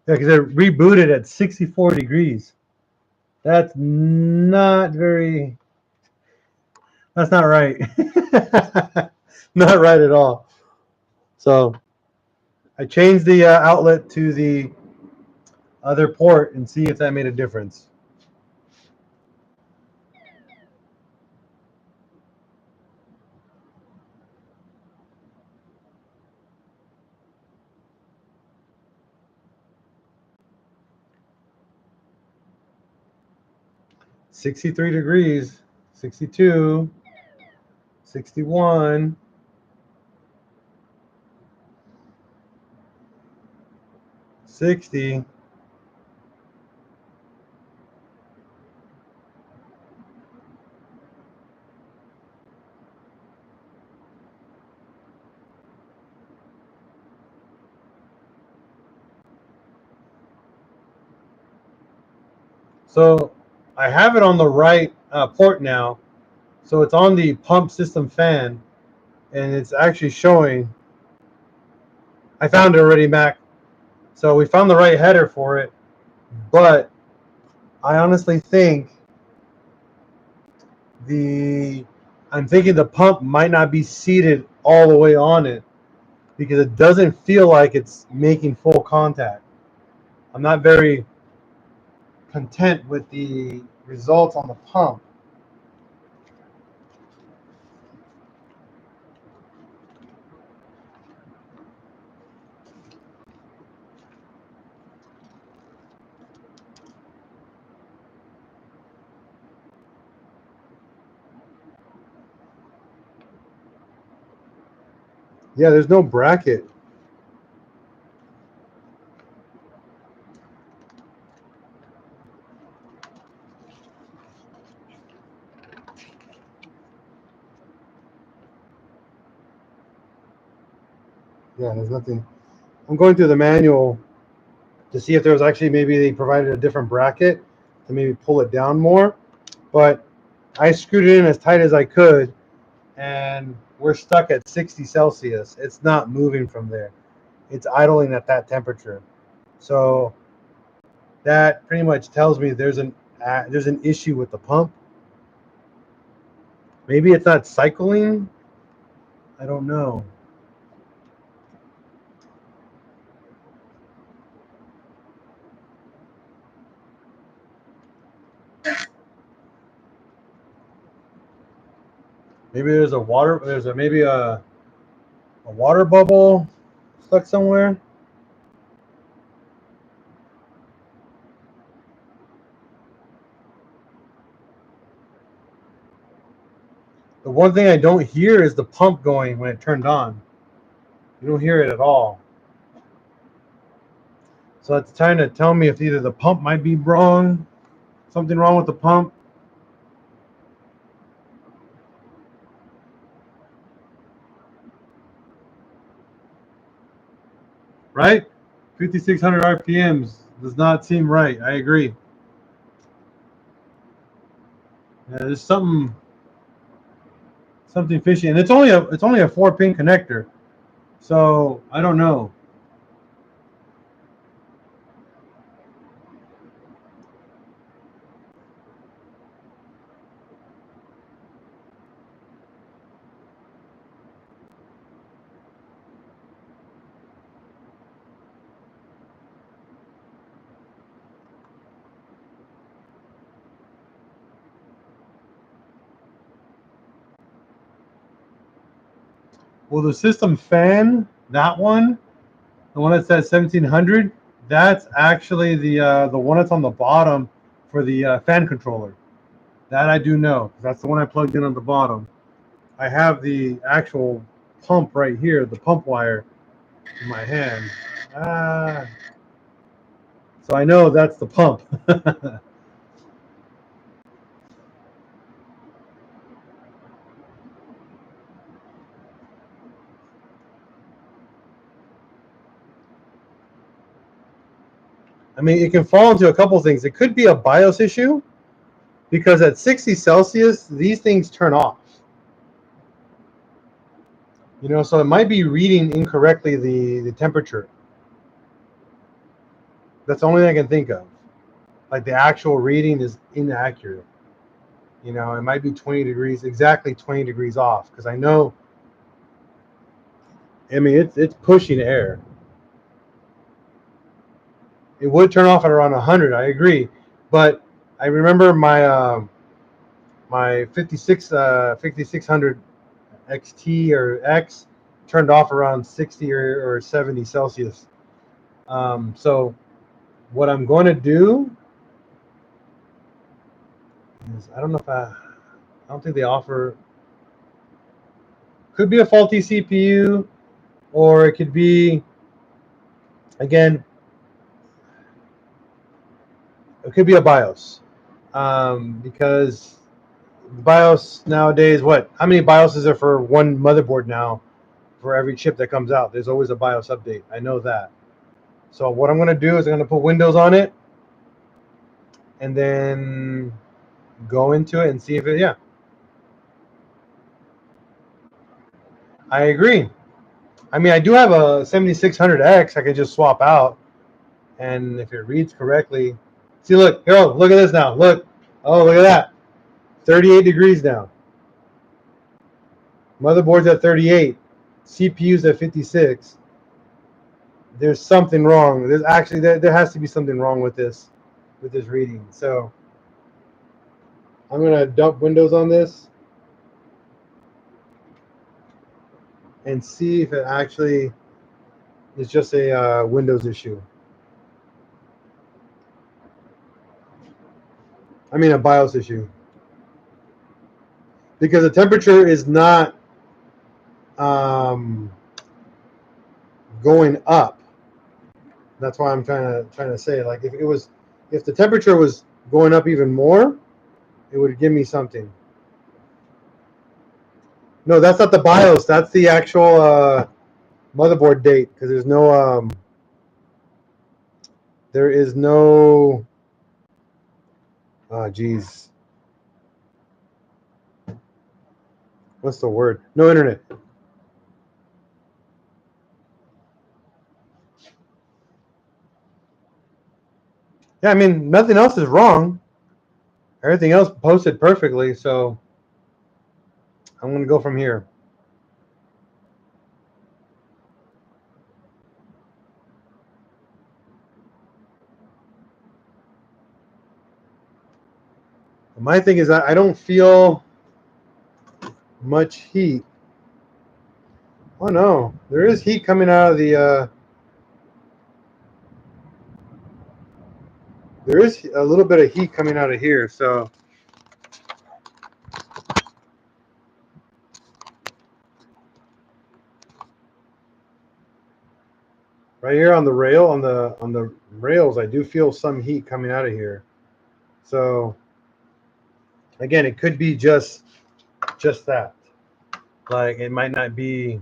Yeah, because it rebooted at 64 degrees. That's not very. That's not right. Not right at all. So I changed the outlet to the other port and see if that made a difference. $63 degrees, 62, 61, 60. So I have it on the right port now. So it's on the pump system fan, and it's actually showing. I found it already, Mac. So we found the right header for it, but I honestly think I'm thinking the pump might not be seated all the way on it because it doesn't feel like it's making full contact. I'm not very content with the results on the pump. Yeah, there's no bracket. Yeah, there's nothing. I'm going through the manual to see if there was actually maybe they provided a different bracket to maybe pull it down more. But I screwed it in as tight as I could, and we're stuck at 60 Celsius. It's not moving from there. It's idling at that temperature. So that pretty much tells me there's an issue with the pump. Maybe it's not cycling. I don't know. Maybe there's a water. There's maybe a water bubble stuck somewhere. The one thing I don't hear is the pump going when it turned on. You don't hear it at all. So it's trying to tell me if either the pump might be wrong, something wrong with the pump. Right? 5,600 RPMs does not seem right. I agree. Yeah, there's something fishy, and it's only a 4-pin connector, so I don't know. Well, the system fan, that one, the one that says 1700, that's actually the one that's on the bottom for the fan controller. That I do know. That's the one I plugged in on the bottom. I have the actual pump right here, the pump wire in my hand. Ah, so I know that's the pump. I mean, it can fall into a couple things. It could be a BIOS issue because at 60 Celsius, these things turn off. You know, so it might be reading incorrectly the temperature. That's the only thing I can think of. Like the actual reading is inaccurate. You know, it might be 20 degrees, exactly 20 degrees off. Because I know, I mean, it's pushing air. It would turn off at around 100. I agree, but I remember my 5600 XT or X turned off around 60 or 70 Celsius. So what I'm going to do is I don't know if I don't think they offer. Could be a faulty CPU, or it could be again. It could be a BIOS, because BIOS nowadays. What? How many BIOS is there for one motherboard now? For every chip that comes out, there's always a BIOS update. I know that. So what I'm going to do is I'm going to put Windows on it, and then go into it and see if it. Yeah, I agree. I mean, I do have a 7600X I could just swap out, and if it reads correctly, see, look, here, look at this now. Look, oh, look at that, 38 degrees now. Motherboard's at 38. CPU's at 56. There's something wrong. There's actually there has to be something wrong with this reading. So I'm gonna dump Windows on this and see if it actually is just a Windows issue. I mean a BIOS issue. Because the temperature is not going up. That's why I'm trying to say, like, if the temperature was going up even more, it would give me something. No, that's not the BIOS. That's the actual motherboard date, because there is no geez, what's the word? No internet. Yeah, I mean, nothing else is wrong. Everything else posted perfectly, so I'm gonna go from here. My thing is that I don't feel much heat. Oh no, there is heat coming out of the. There is a little bit of heat coming out of here, so. Right here on the rail, on the rails, I do feel some heat coming out of here. So again, it could be just that. Like it might not be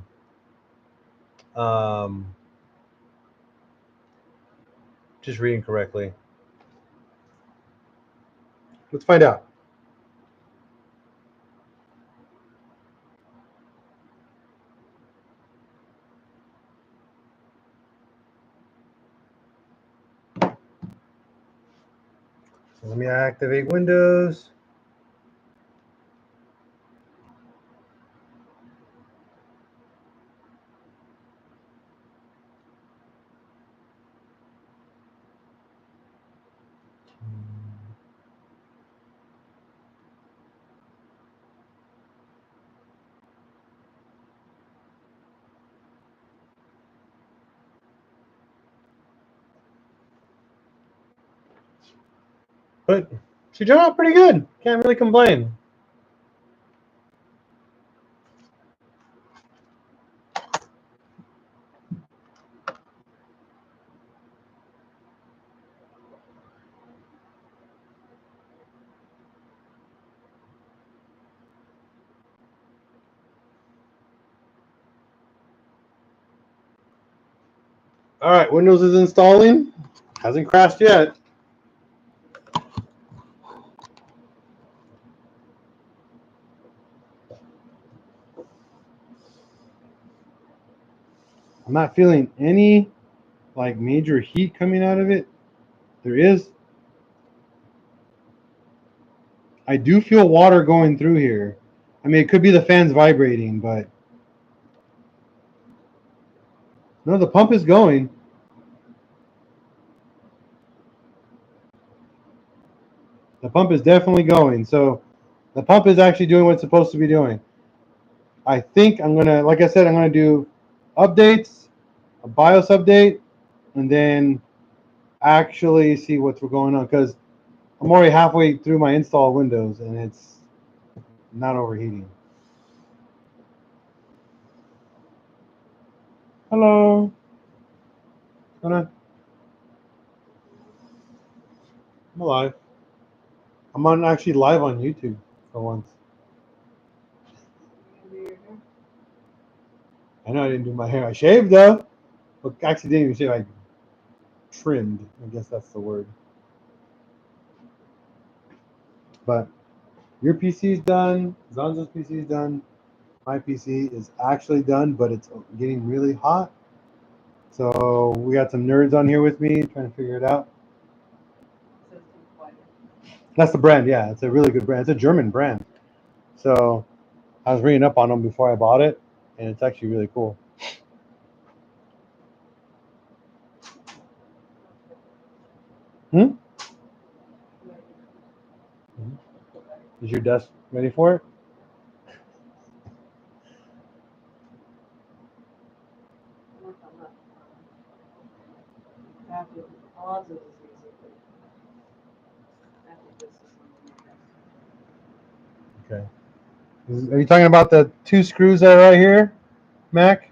just reading correctly. Let's find out. So let me activate Windows. But she turned out pretty good. Can't really complain. All right, Windows is installing. Hasn't crashed yet. I'm not feeling any like major heat coming out of it. There is. I do feel water going through here. I mean, it could be the fans vibrating, but no, the pump is going. The pump is definitely going. So the pump is actually doing what it's supposed to be doing. I think I'm going to, like I said, I'm going to do updates, a BIOS update, and then actually see what's going on, because I'm already halfway through my install of Windows and it's not overheating. Hello. What's going on? I'm alive. I'm actually live on YouTube for once. I know I didn't do my hair. I shaved though. Well, actually didn't even shave. I trimmed. I guess that's the word. But your PC is done. Zonzo's PC is done. My PC is actually done, but it's getting really hot. So we got some nerds on here with me trying to figure it out. That's the brand, yeah. It's a really good brand. It's a German brand. So I was reading up on them before I bought it, and it's actually really cool. Is your desk ready for it? Okay. Are you talking about the 2 screws that are right here, Mac?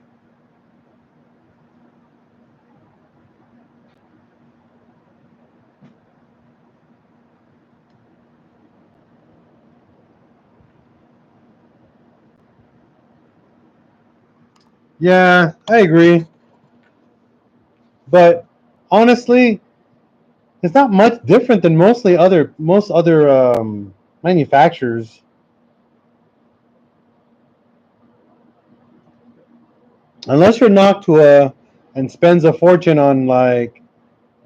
Yeah, I agree. But honestly, it's not much different than most other manufacturers. Unless you're Noctua and spends a fortune on like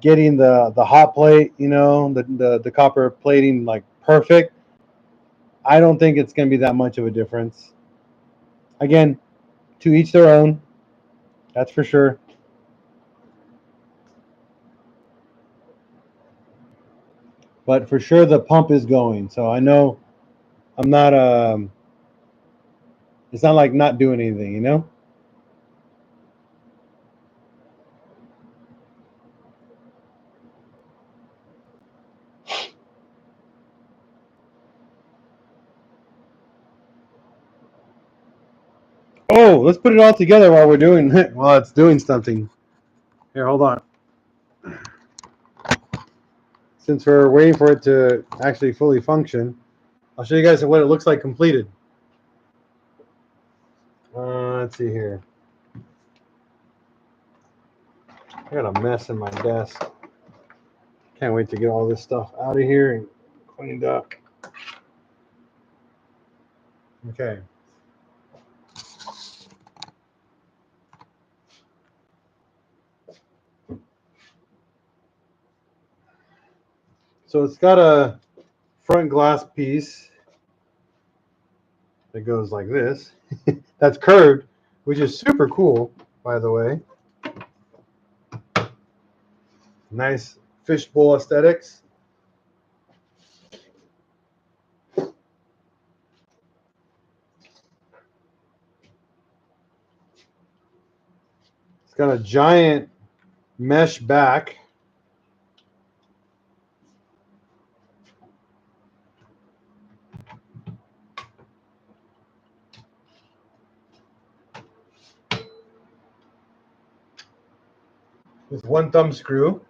getting the hot plate, the copper plating like perfect, I don't think it's going to be that much of a difference. Again, to each their own. That's for sure. But for sure, the pump is going. So I know I'm not. It's not like not doing anything. Oh, let's put it all together while we're doing while it's doing something. Here, hold on. Since we're waiting for it to actually fully function, I'll show you guys what it looks like completed. Let's see here. I got a mess in my desk. Can't wait to get all this stuff out of here and cleaned up. Okay. So it's got a front glass piece that goes like this. That's curved, which is super cool, by the way. Nice fishbowl aesthetics. It's got a giant mesh back. With one thumb screw.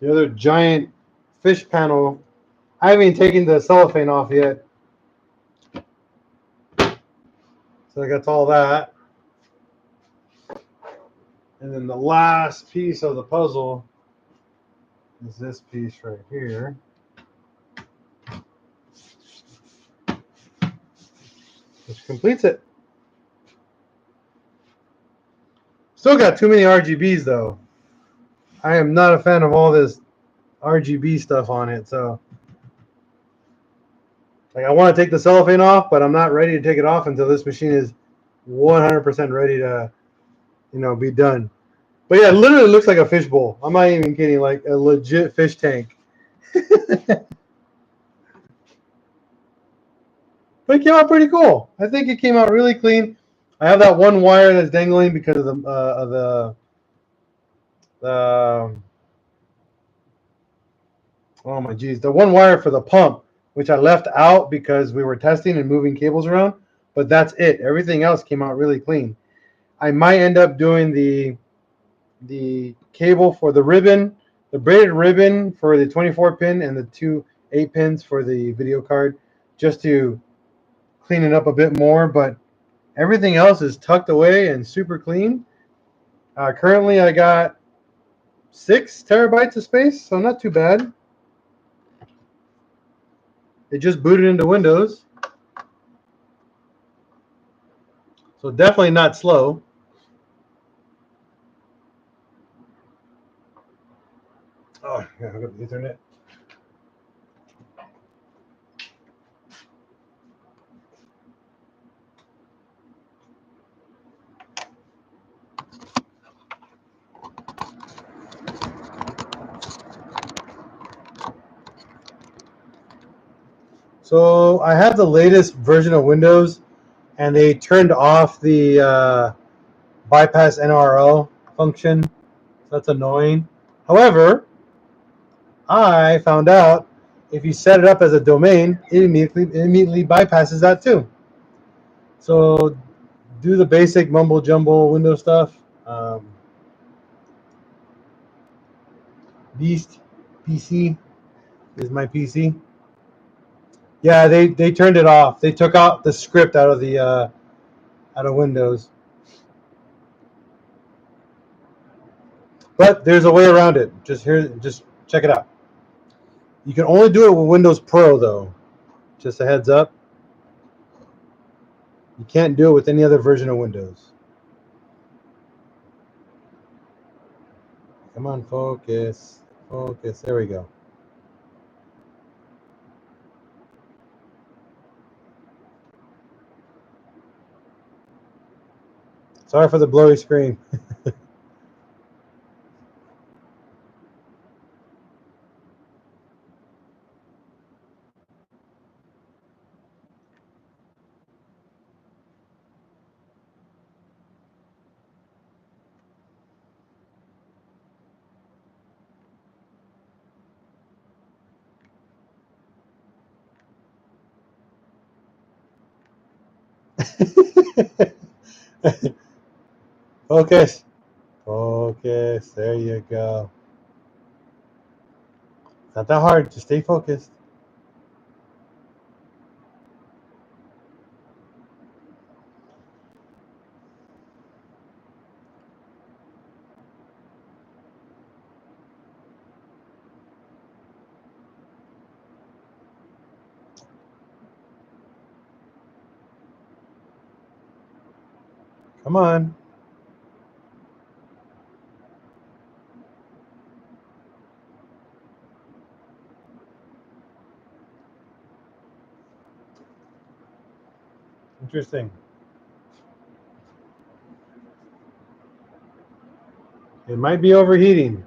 The other giant fish panel. I haven't even taken the cellophane off yet. So I got all that. And then the last piece of the puzzle is this piece right here. Which completes it. Still got too many RGBs though. I am not a fan of all this RGB stuff on it, so like I want to take the cellophane off, but I'm not ready to take it off until this machine is 100% ready to, be done. But yeah, it literally looks like a fishbowl. I'm not even kidding, like a legit fish tank. But it came out pretty cool. I think it came out really clean. I have that one wire that's dangling because of the oh my geez, the one wire for the pump, which I left out because we were testing and moving cables around. But that's it. Everything else came out really clean. I might end up doing the cable for the ribbon, the braided ribbon for the 24 pin and the 2 8 pins for the video card, just to clean it up a bit more. But everything else is tucked away and super clean. Currently, I got 6 terabytes of space, so not too bad. It just booted into Windows, so definitely not slow. Yeah, hook up the Ethernet. So I have the latest version of Windows, and they turned off the bypass NRO function. So that's annoying. However, I found out if you set it up as a domain, it immediately bypasses that too. So do the basic mumble jumble Windows stuff. Beast PC is my PC. Yeah, they turned it off. They took out the script out of the out of Windows. But there's a way around it. Just check it out. You can only do it with Windows Pro though. Just a heads up. You can't do it with any other version of Windows. Come on, focus. Focus. There we go. Sorry for the blurry screen. Focus. Focus. There you go. It's not that hard. Just stay focused. Come on. Interesting. It might be overheating.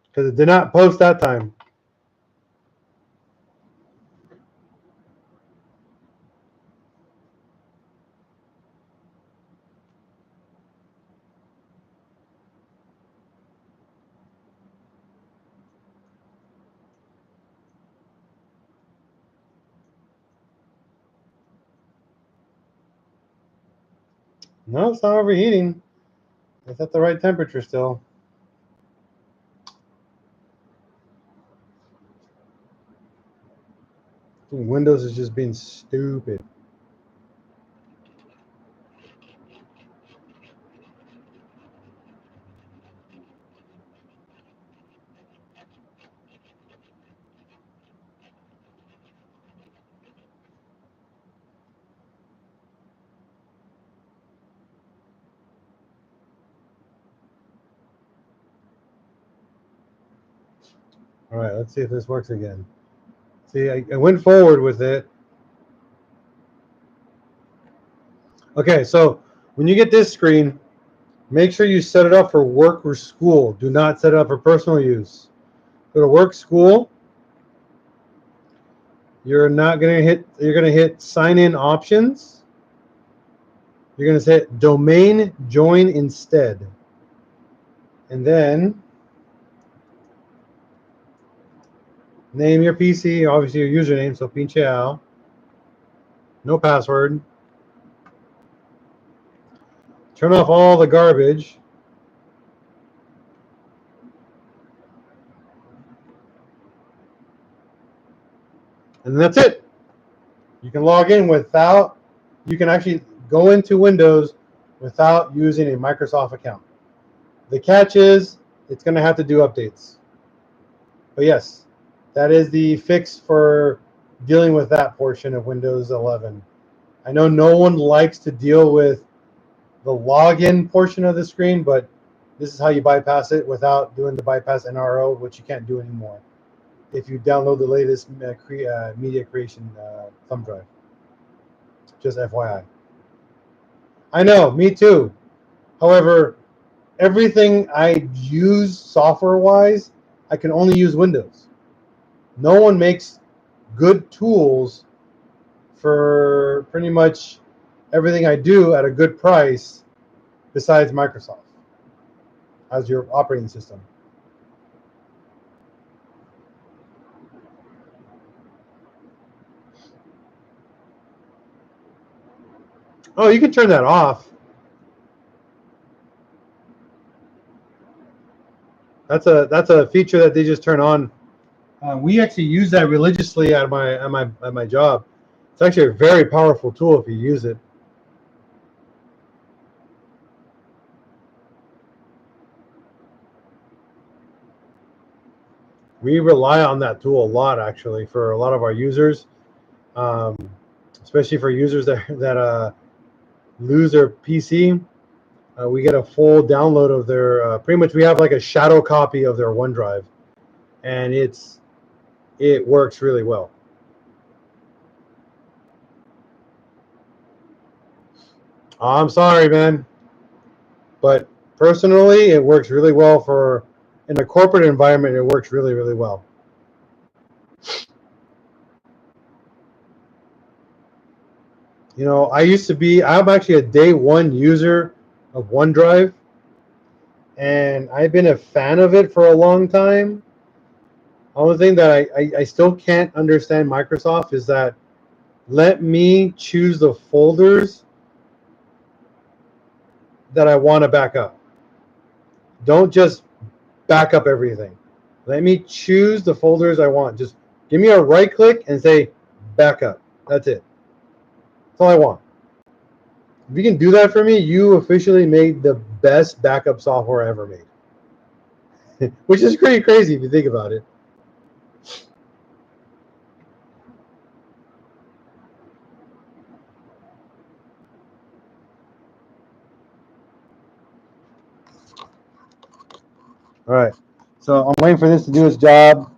Because it did not post that time. No, it's not overheating. It's at the right temperature still. Windows is just being stupid. All right, let's see if this works again. See, I went forward with it. Okay, so when you get this screen, make sure you set it up for work or school. Do not set it up for personal use. Go to work, school. You're gonna hit sign in options. You're gonna say domain join instead. And then name your PC, obviously your username, so PincheAls. No password. Turn off all the garbage. And that's it. You can log in without, you can actually go into Windows without using a Microsoft account. The catch is it's going to have to do updates. But yes, that is the fix for dealing with that portion of Windows 11. I know no one likes to deal with the login portion of the screen, but this is how you bypass it without doing the bypass NRO, which you can't do anymore if you download the latest media creation thumb drive. Just FYI. I know, me too. However, everything I use software-wise, I can only use Windows. No one makes good tools for pretty much everything I do at a good price besides Microsoft as your operating system. Oh, you can turn that off. That's a feature that they just turn on. We actually use that religiously at my job. It's actually a very powerful tool if you use it. We rely on that tool a lot, actually, for a lot of our users, especially for users that lose their PC. We get a full download of their. Pretty much, we have like a shadow copy of their OneDrive, and it works really well. I'm sorry, man, but personally, it works really well for in a corporate environment. It works really, really well. You know, I'm actually a day one user of OneDrive, and I've been a fan of it for a long time. The only thing that I still can't understand Microsoft is that let me choose the folders that I want to back up. Don't just back up everything. Let me choose the folders I want. Just give me a right click and say backup. That's it. That's all I want. If you can do that for me, you officially made the best backup software ever made. Which is pretty crazy if you think about it. All right. So I'm waiting for this to do its job.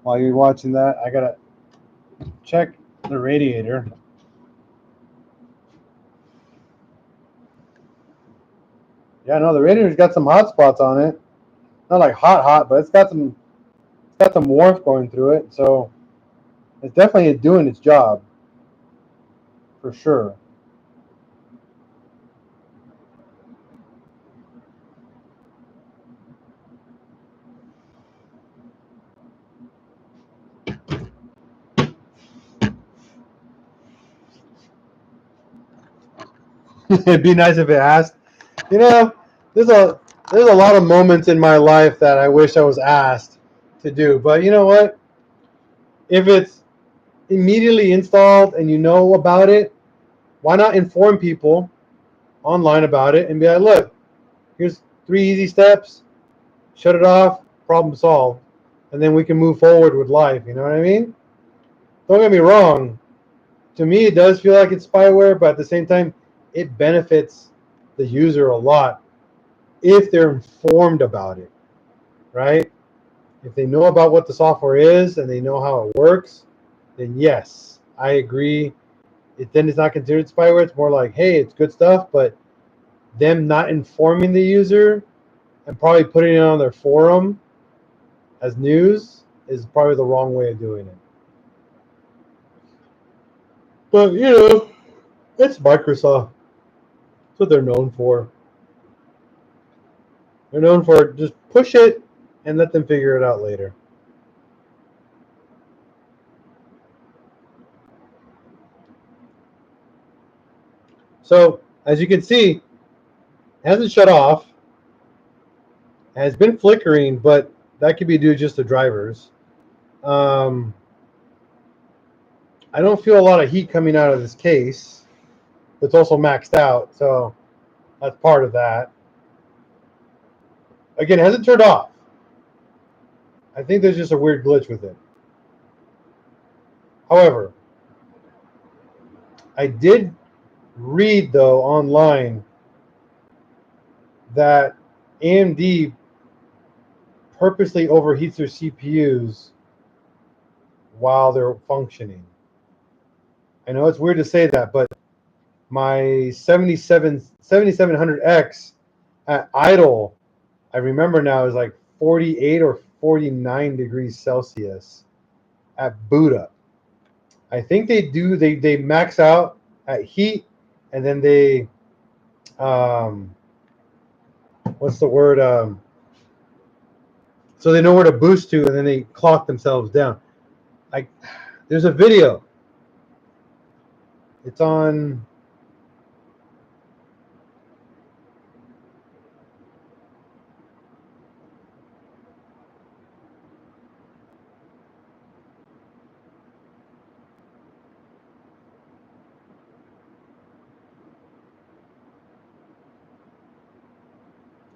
While you're watching that, I gotta check the radiator. Yeah, no, the radiator's got some hot spots on it. Not like hot, but it's got some warmth going through it. So it's definitely doing its job for sure. It'd be nice if it asked. You know, there's a lot of moments in my life that I wish I was asked to do. But you know what? If it's immediately installed and you know about it, why not inform people online about it and be like, look, here's 3 easy steps, shut it off, problem solved, and then we can move forward with life. You know what I mean? Don't get me wrong. To me, it does feel like it's spyware, but at the same time, it benefits the user a lot if they're informed about it, right? If they know about what the software is and they know how it works, then yes, I agree. Then it's not considered spyware. It's more like, hey, it's good stuff, but them not informing the user and probably putting it on their forum as news is probably the wrong way of doing it. But, it's Microsoft. That's what they're known for. They're known for just push it and let them figure it out later. So, as you can see, it hasn't shut off. It has been flickering, but that could be due just to drivers. Um, I don't feel a lot of heat coming out of this case. It's also maxed out, so that's part of that. Again, it hasn't turned off. I think there's just a weird glitch with it. However, I did read though online that AMD purposely overheats their CPUs while they're functioning. I know it's weird to say that, but my 7700X at idle, I remember now, is like 48 or 49 degrees Celsius at boot up. I think they max out at heat, and then they what's the word, so they know where to boost to, and then they clock themselves down. Like, there's a video. It's on.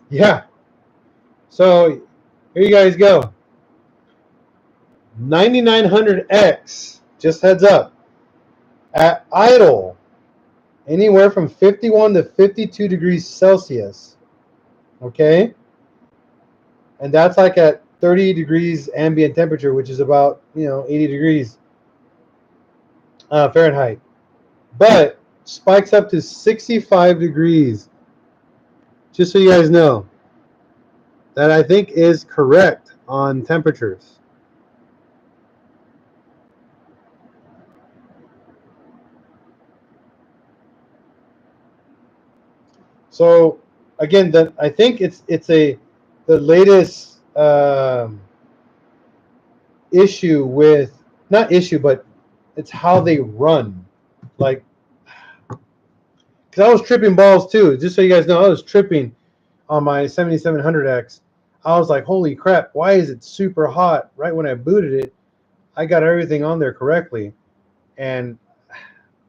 Yeah. So here you guys go. 9900X, just heads up, at idle, anywhere from 51 to 52 degrees Celsius. Okay? And that's like at 30 degrees ambient temperature, which is about, 80 degrees Fahrenheit. But spikes up to 65 degrees. Just so you guys know, that I think is correct on temperatures. So again, I think it's the latest issue with, not issue, but it's how they run. Like, because I was tripping balls too. Just so you guys know, I was tripping on my 7700X. I was like, holy crap, why is it super hot right when I booted it? I got everything on there correctly. And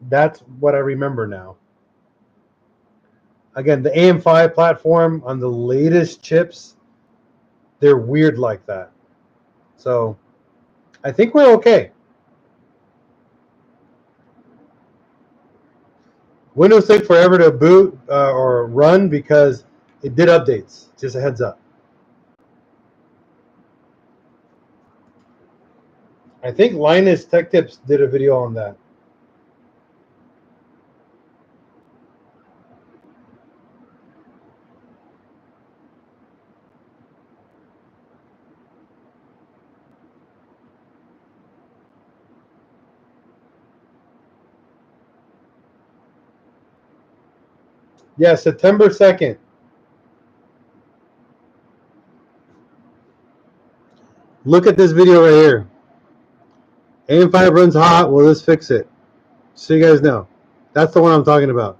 that's what I remember now. Again, the AM5 platform on the latest chips, they're weird like that. So I think we're okay. Windows took forever to boot or run because it did updates. Just a heads up. I think Linus Tech Tips did a video on that. Yeah, September 2nd. Look at this video right here. AM5 runs hot. Will this fix it? So you guys know. That's the one I'm talking about.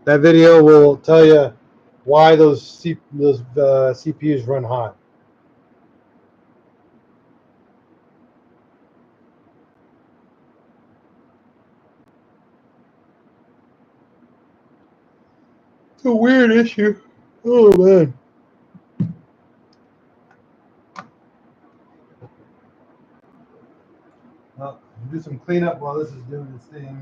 That video will tell you why those CPUs run hot. It's a weird issue. Oh, man. Well, we'll do some cleanup while this is doing its thing.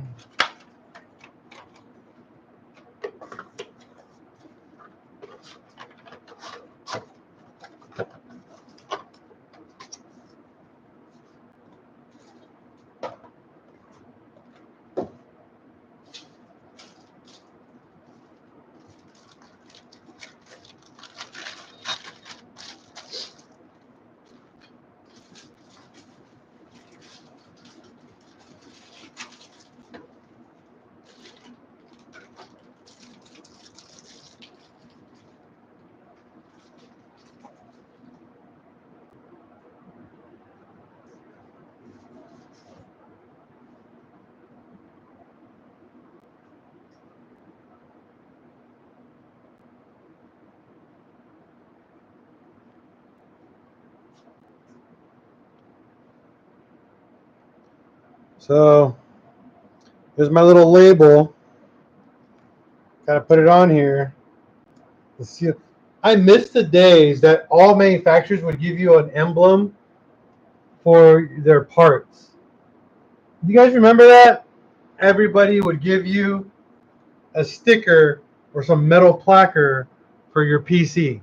So here's my little label. Gotta put it on here. Let's see. I miss the days that all manufacturers would give you an emblem for their parts. You guys remember that? Everybody would give you a sticker or some metal placard for your PC.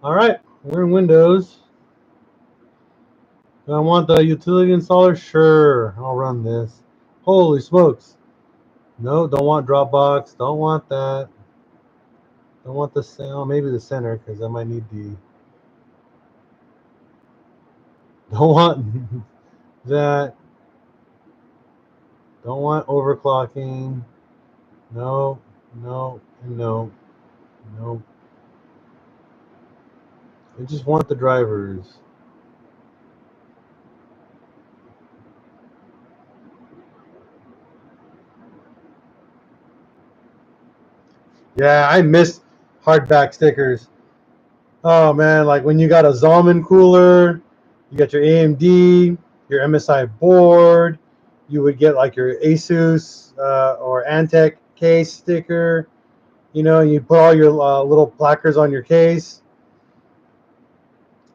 All right, we're in Windows. Do I want the utility installer? Sure, I'll run this. Holy smokes. No, don't want Dropbox. Don't want that. Don't want the cell. Maybe the center, because I might need the... Don't want that. Don't want overclocking. No, no, and no. No. I just want the drivers. Yeah, I miss hardback stickers. Oh man, like when you got a Zalman cooler, you got your AMD, your MSI board, you would get like your Asus or Antec case sticker. You know, you put all your little placards on your case.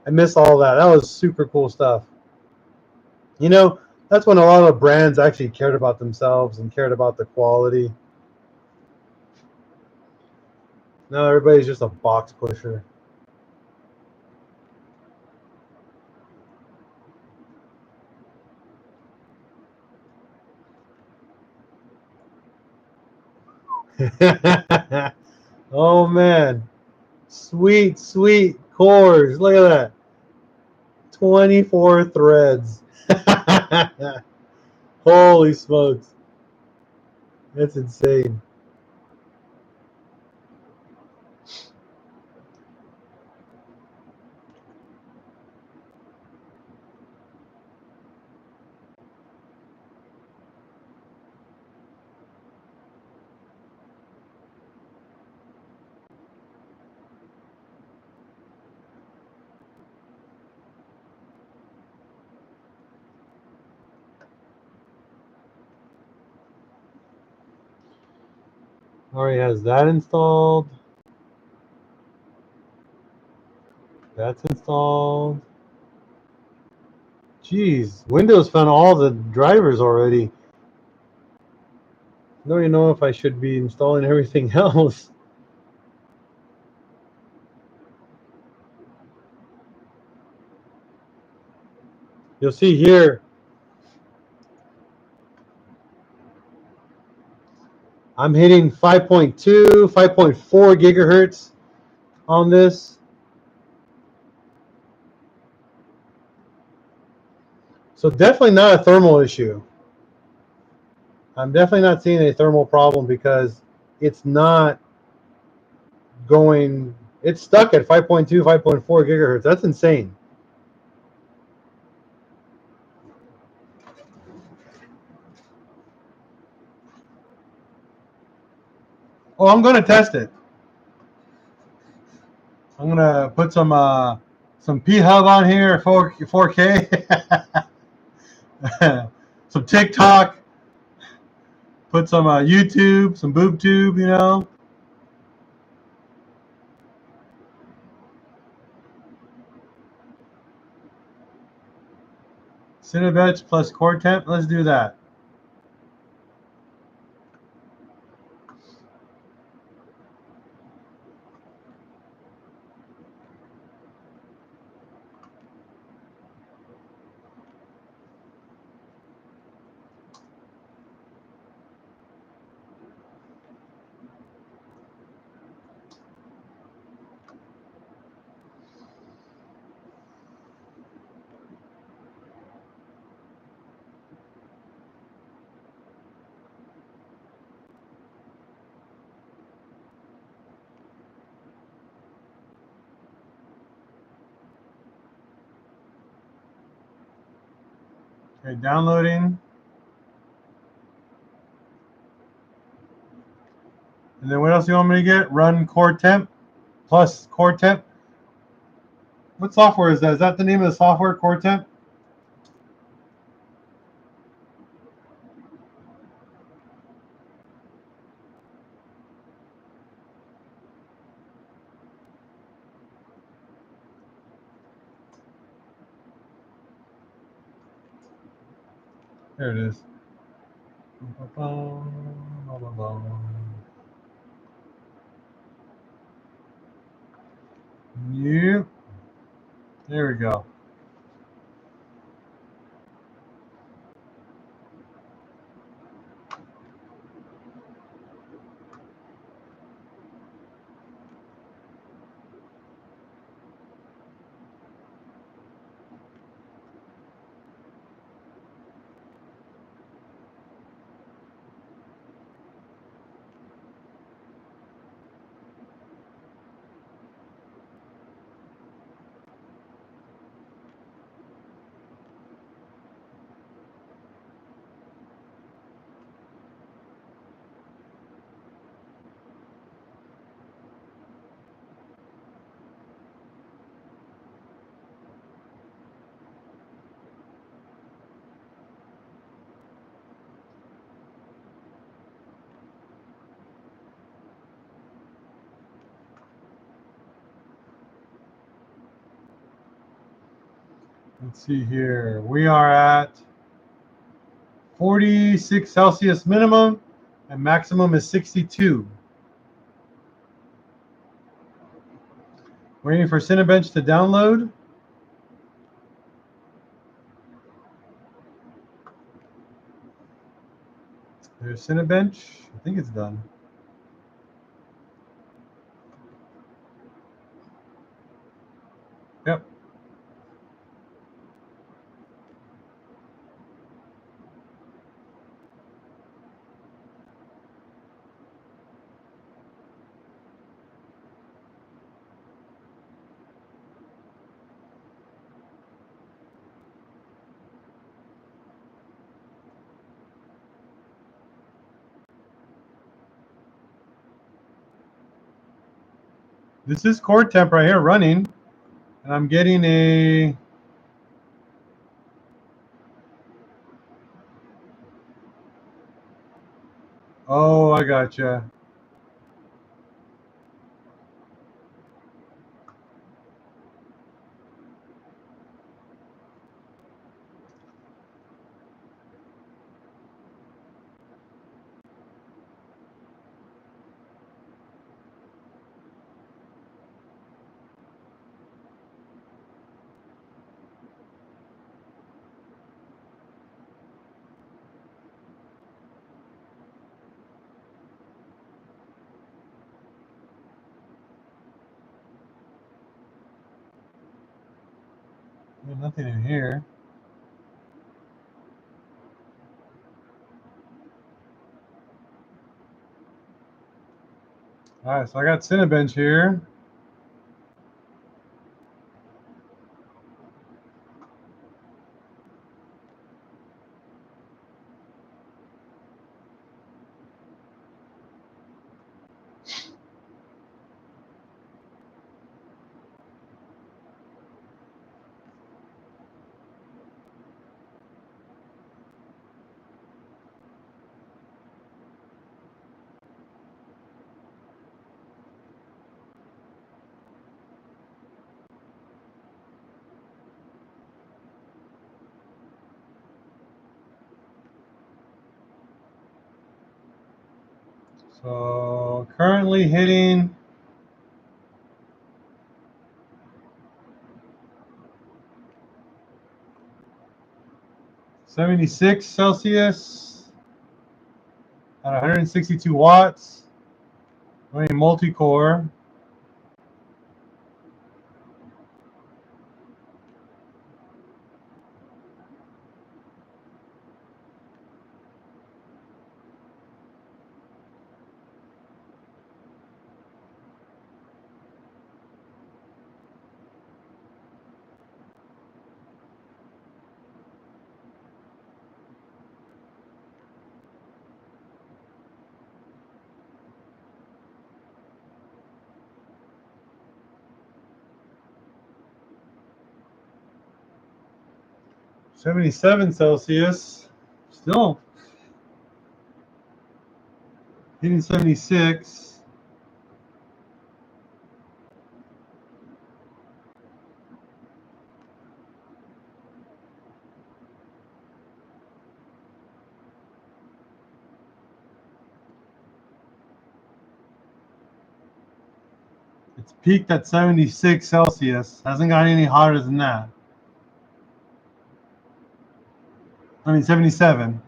I miss all that. That was super cool stuff. You know, that's when a lot of brands actually cared about themselves and cared about the quality. Now everybody's just a box pusher. Oh man, sweet, sweet cores. Look at that. 24 threads. Holy smokes. That's insane. Already has that installed. That's installed. Jeez, Windows found all the drivers already. I don't even know if I should be installing everything else. You'll see here, I'm hitting 5.2, 5.4 gigahertz on this. So definitely not a thermal issue. I'm definitely not seeing a thermal problem because it's not going, it's stuck at 5.2, 5.4 gigahertz. That's insane. Oh, I'm going to test it. I'm going to put some P-Hub on here, 4K, some TikTok, put some YouTube, some BoobTube, you know. Cinebench plus core temp. Let's do that. Okay, downloading. And then what else do you want me to get? Run core temp plus core temp. What software is that? Is that the name of the software, core temp? There it is. Yep. There we go. Let's see here. We are at 46 Celsius minimum, and maximum is 62. Waiting for Cinebench to download. There's Cinebench. I think it's done. Yep. This is core temp right here running, and I'm getting a oh, I gotcha. There's nothing in here. All right, so I got Cinebench here. So currently hitting 76 Celsius at 162 watts. Running multi-core. '77 Celsius. Still hitting 76. Peaked at 76 Celsius. Hasn't got any hotter than that. I mean, 77.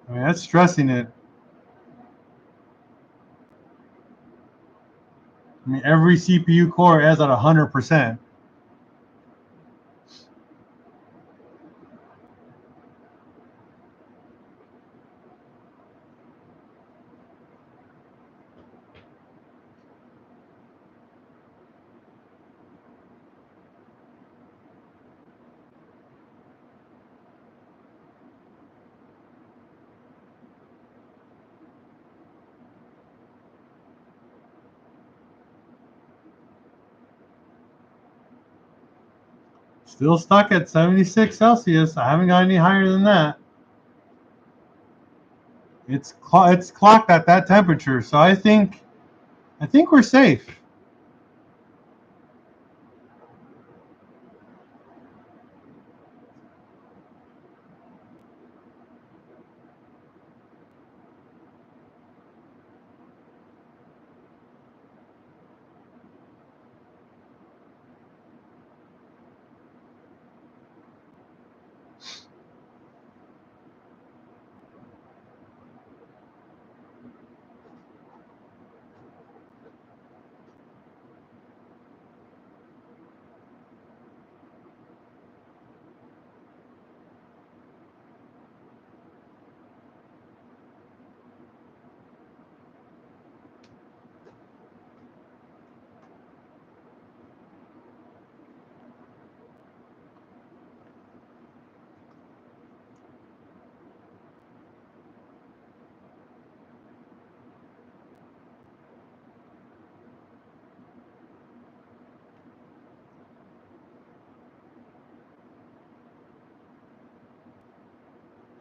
I mean, that's stressing it. I mean, every CPU core is at 100%. Still stuck at 76 Celsius. I haven't got any higher than that. It's clocked at that temperature, so I think we're safe.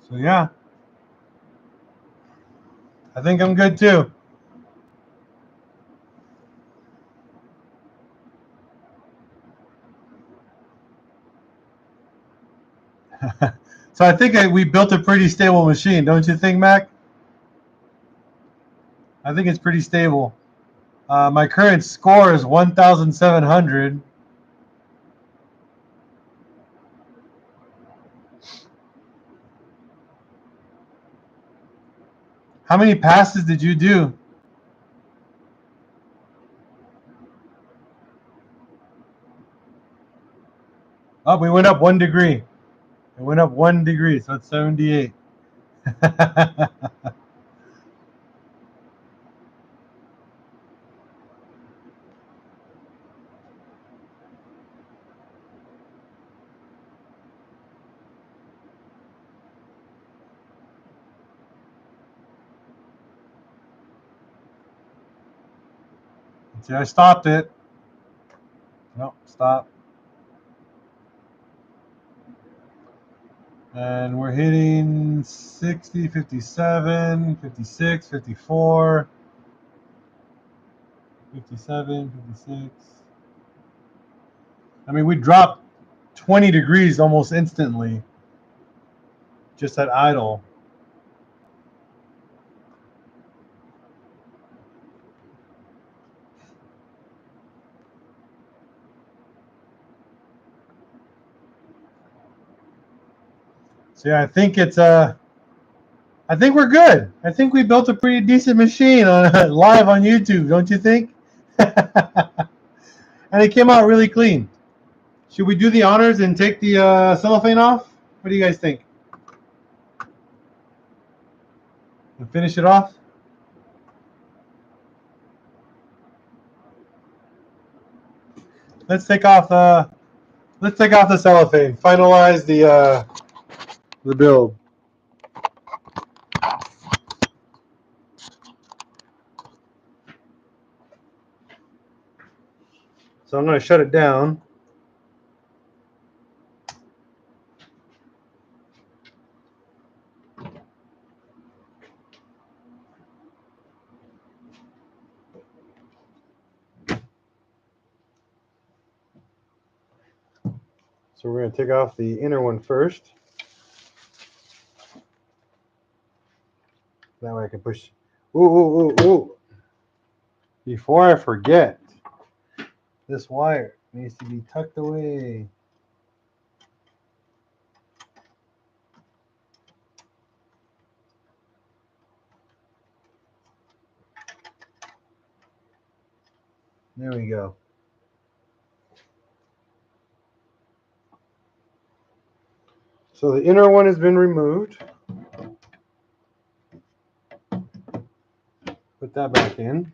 So yeah, I think I'm good too. So I think we built a pretty stable machine, don't you think, Mac? I think it's pretty stable. My current score is 1,700. How many passes did you do? Oh, we went up 1 degree. It went up 1 degree, so it's 78. See, I stopped it. Nope, stop. And we're hitting 60, 57, 56, 54, 57, 56. I mean, we dropped 20 degrees almost instantly just at idle. So yeah, I think I think we're good. I think we built a pretty decent machine on live on YouTube, don't you think? And it came out really clean. Should we do the honors and take the cellophane off? What do you guys think? And finish it off? Let's take off the cellophane. Finalize the build. So I'm going to shut it down. So we're going to take off the inner one first. That way I can push. Ooh, ooh, ooh, ooh. before I forget, this wire needs to be tucked away. There we go. So the inner one has been removed. Put that back in.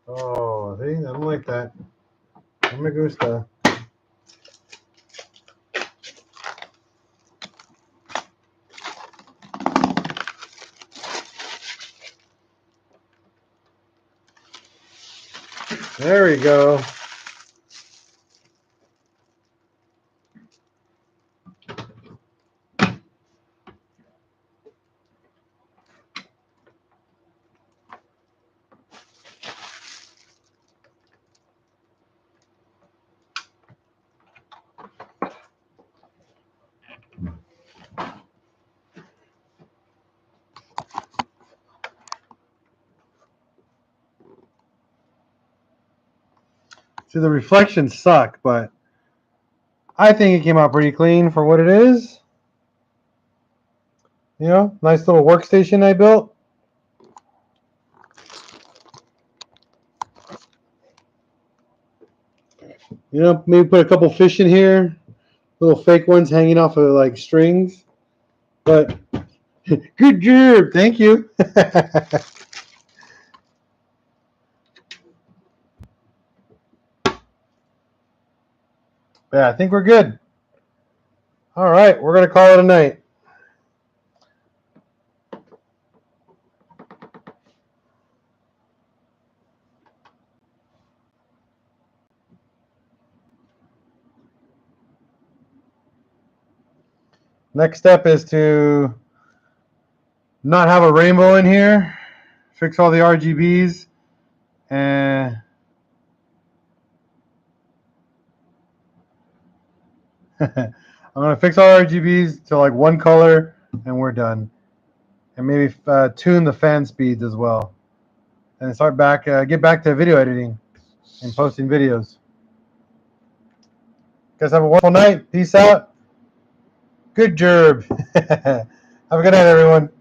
Oh, see, I don't like that. No me gusta. There we go. See, the reflections suck, but I think it came out pretty clean for what it is. You know, nice little workstation I built. You know, maybe put a couple fish in here, little fake ones hanging off of like strings. But good job, thank you. Yeah, I think we're good. All right, we're gonna call it a night. Next step is to not have a rainbow in here, fix all the RGBs, and I'm gonna fix all RGBs to like one color, and we're done. And maybe tune the fan speeds as well, and start back, get back to video editing and posting videos. Guys, have a wonderful night. Peace out. Good job. Have a good night, everyone.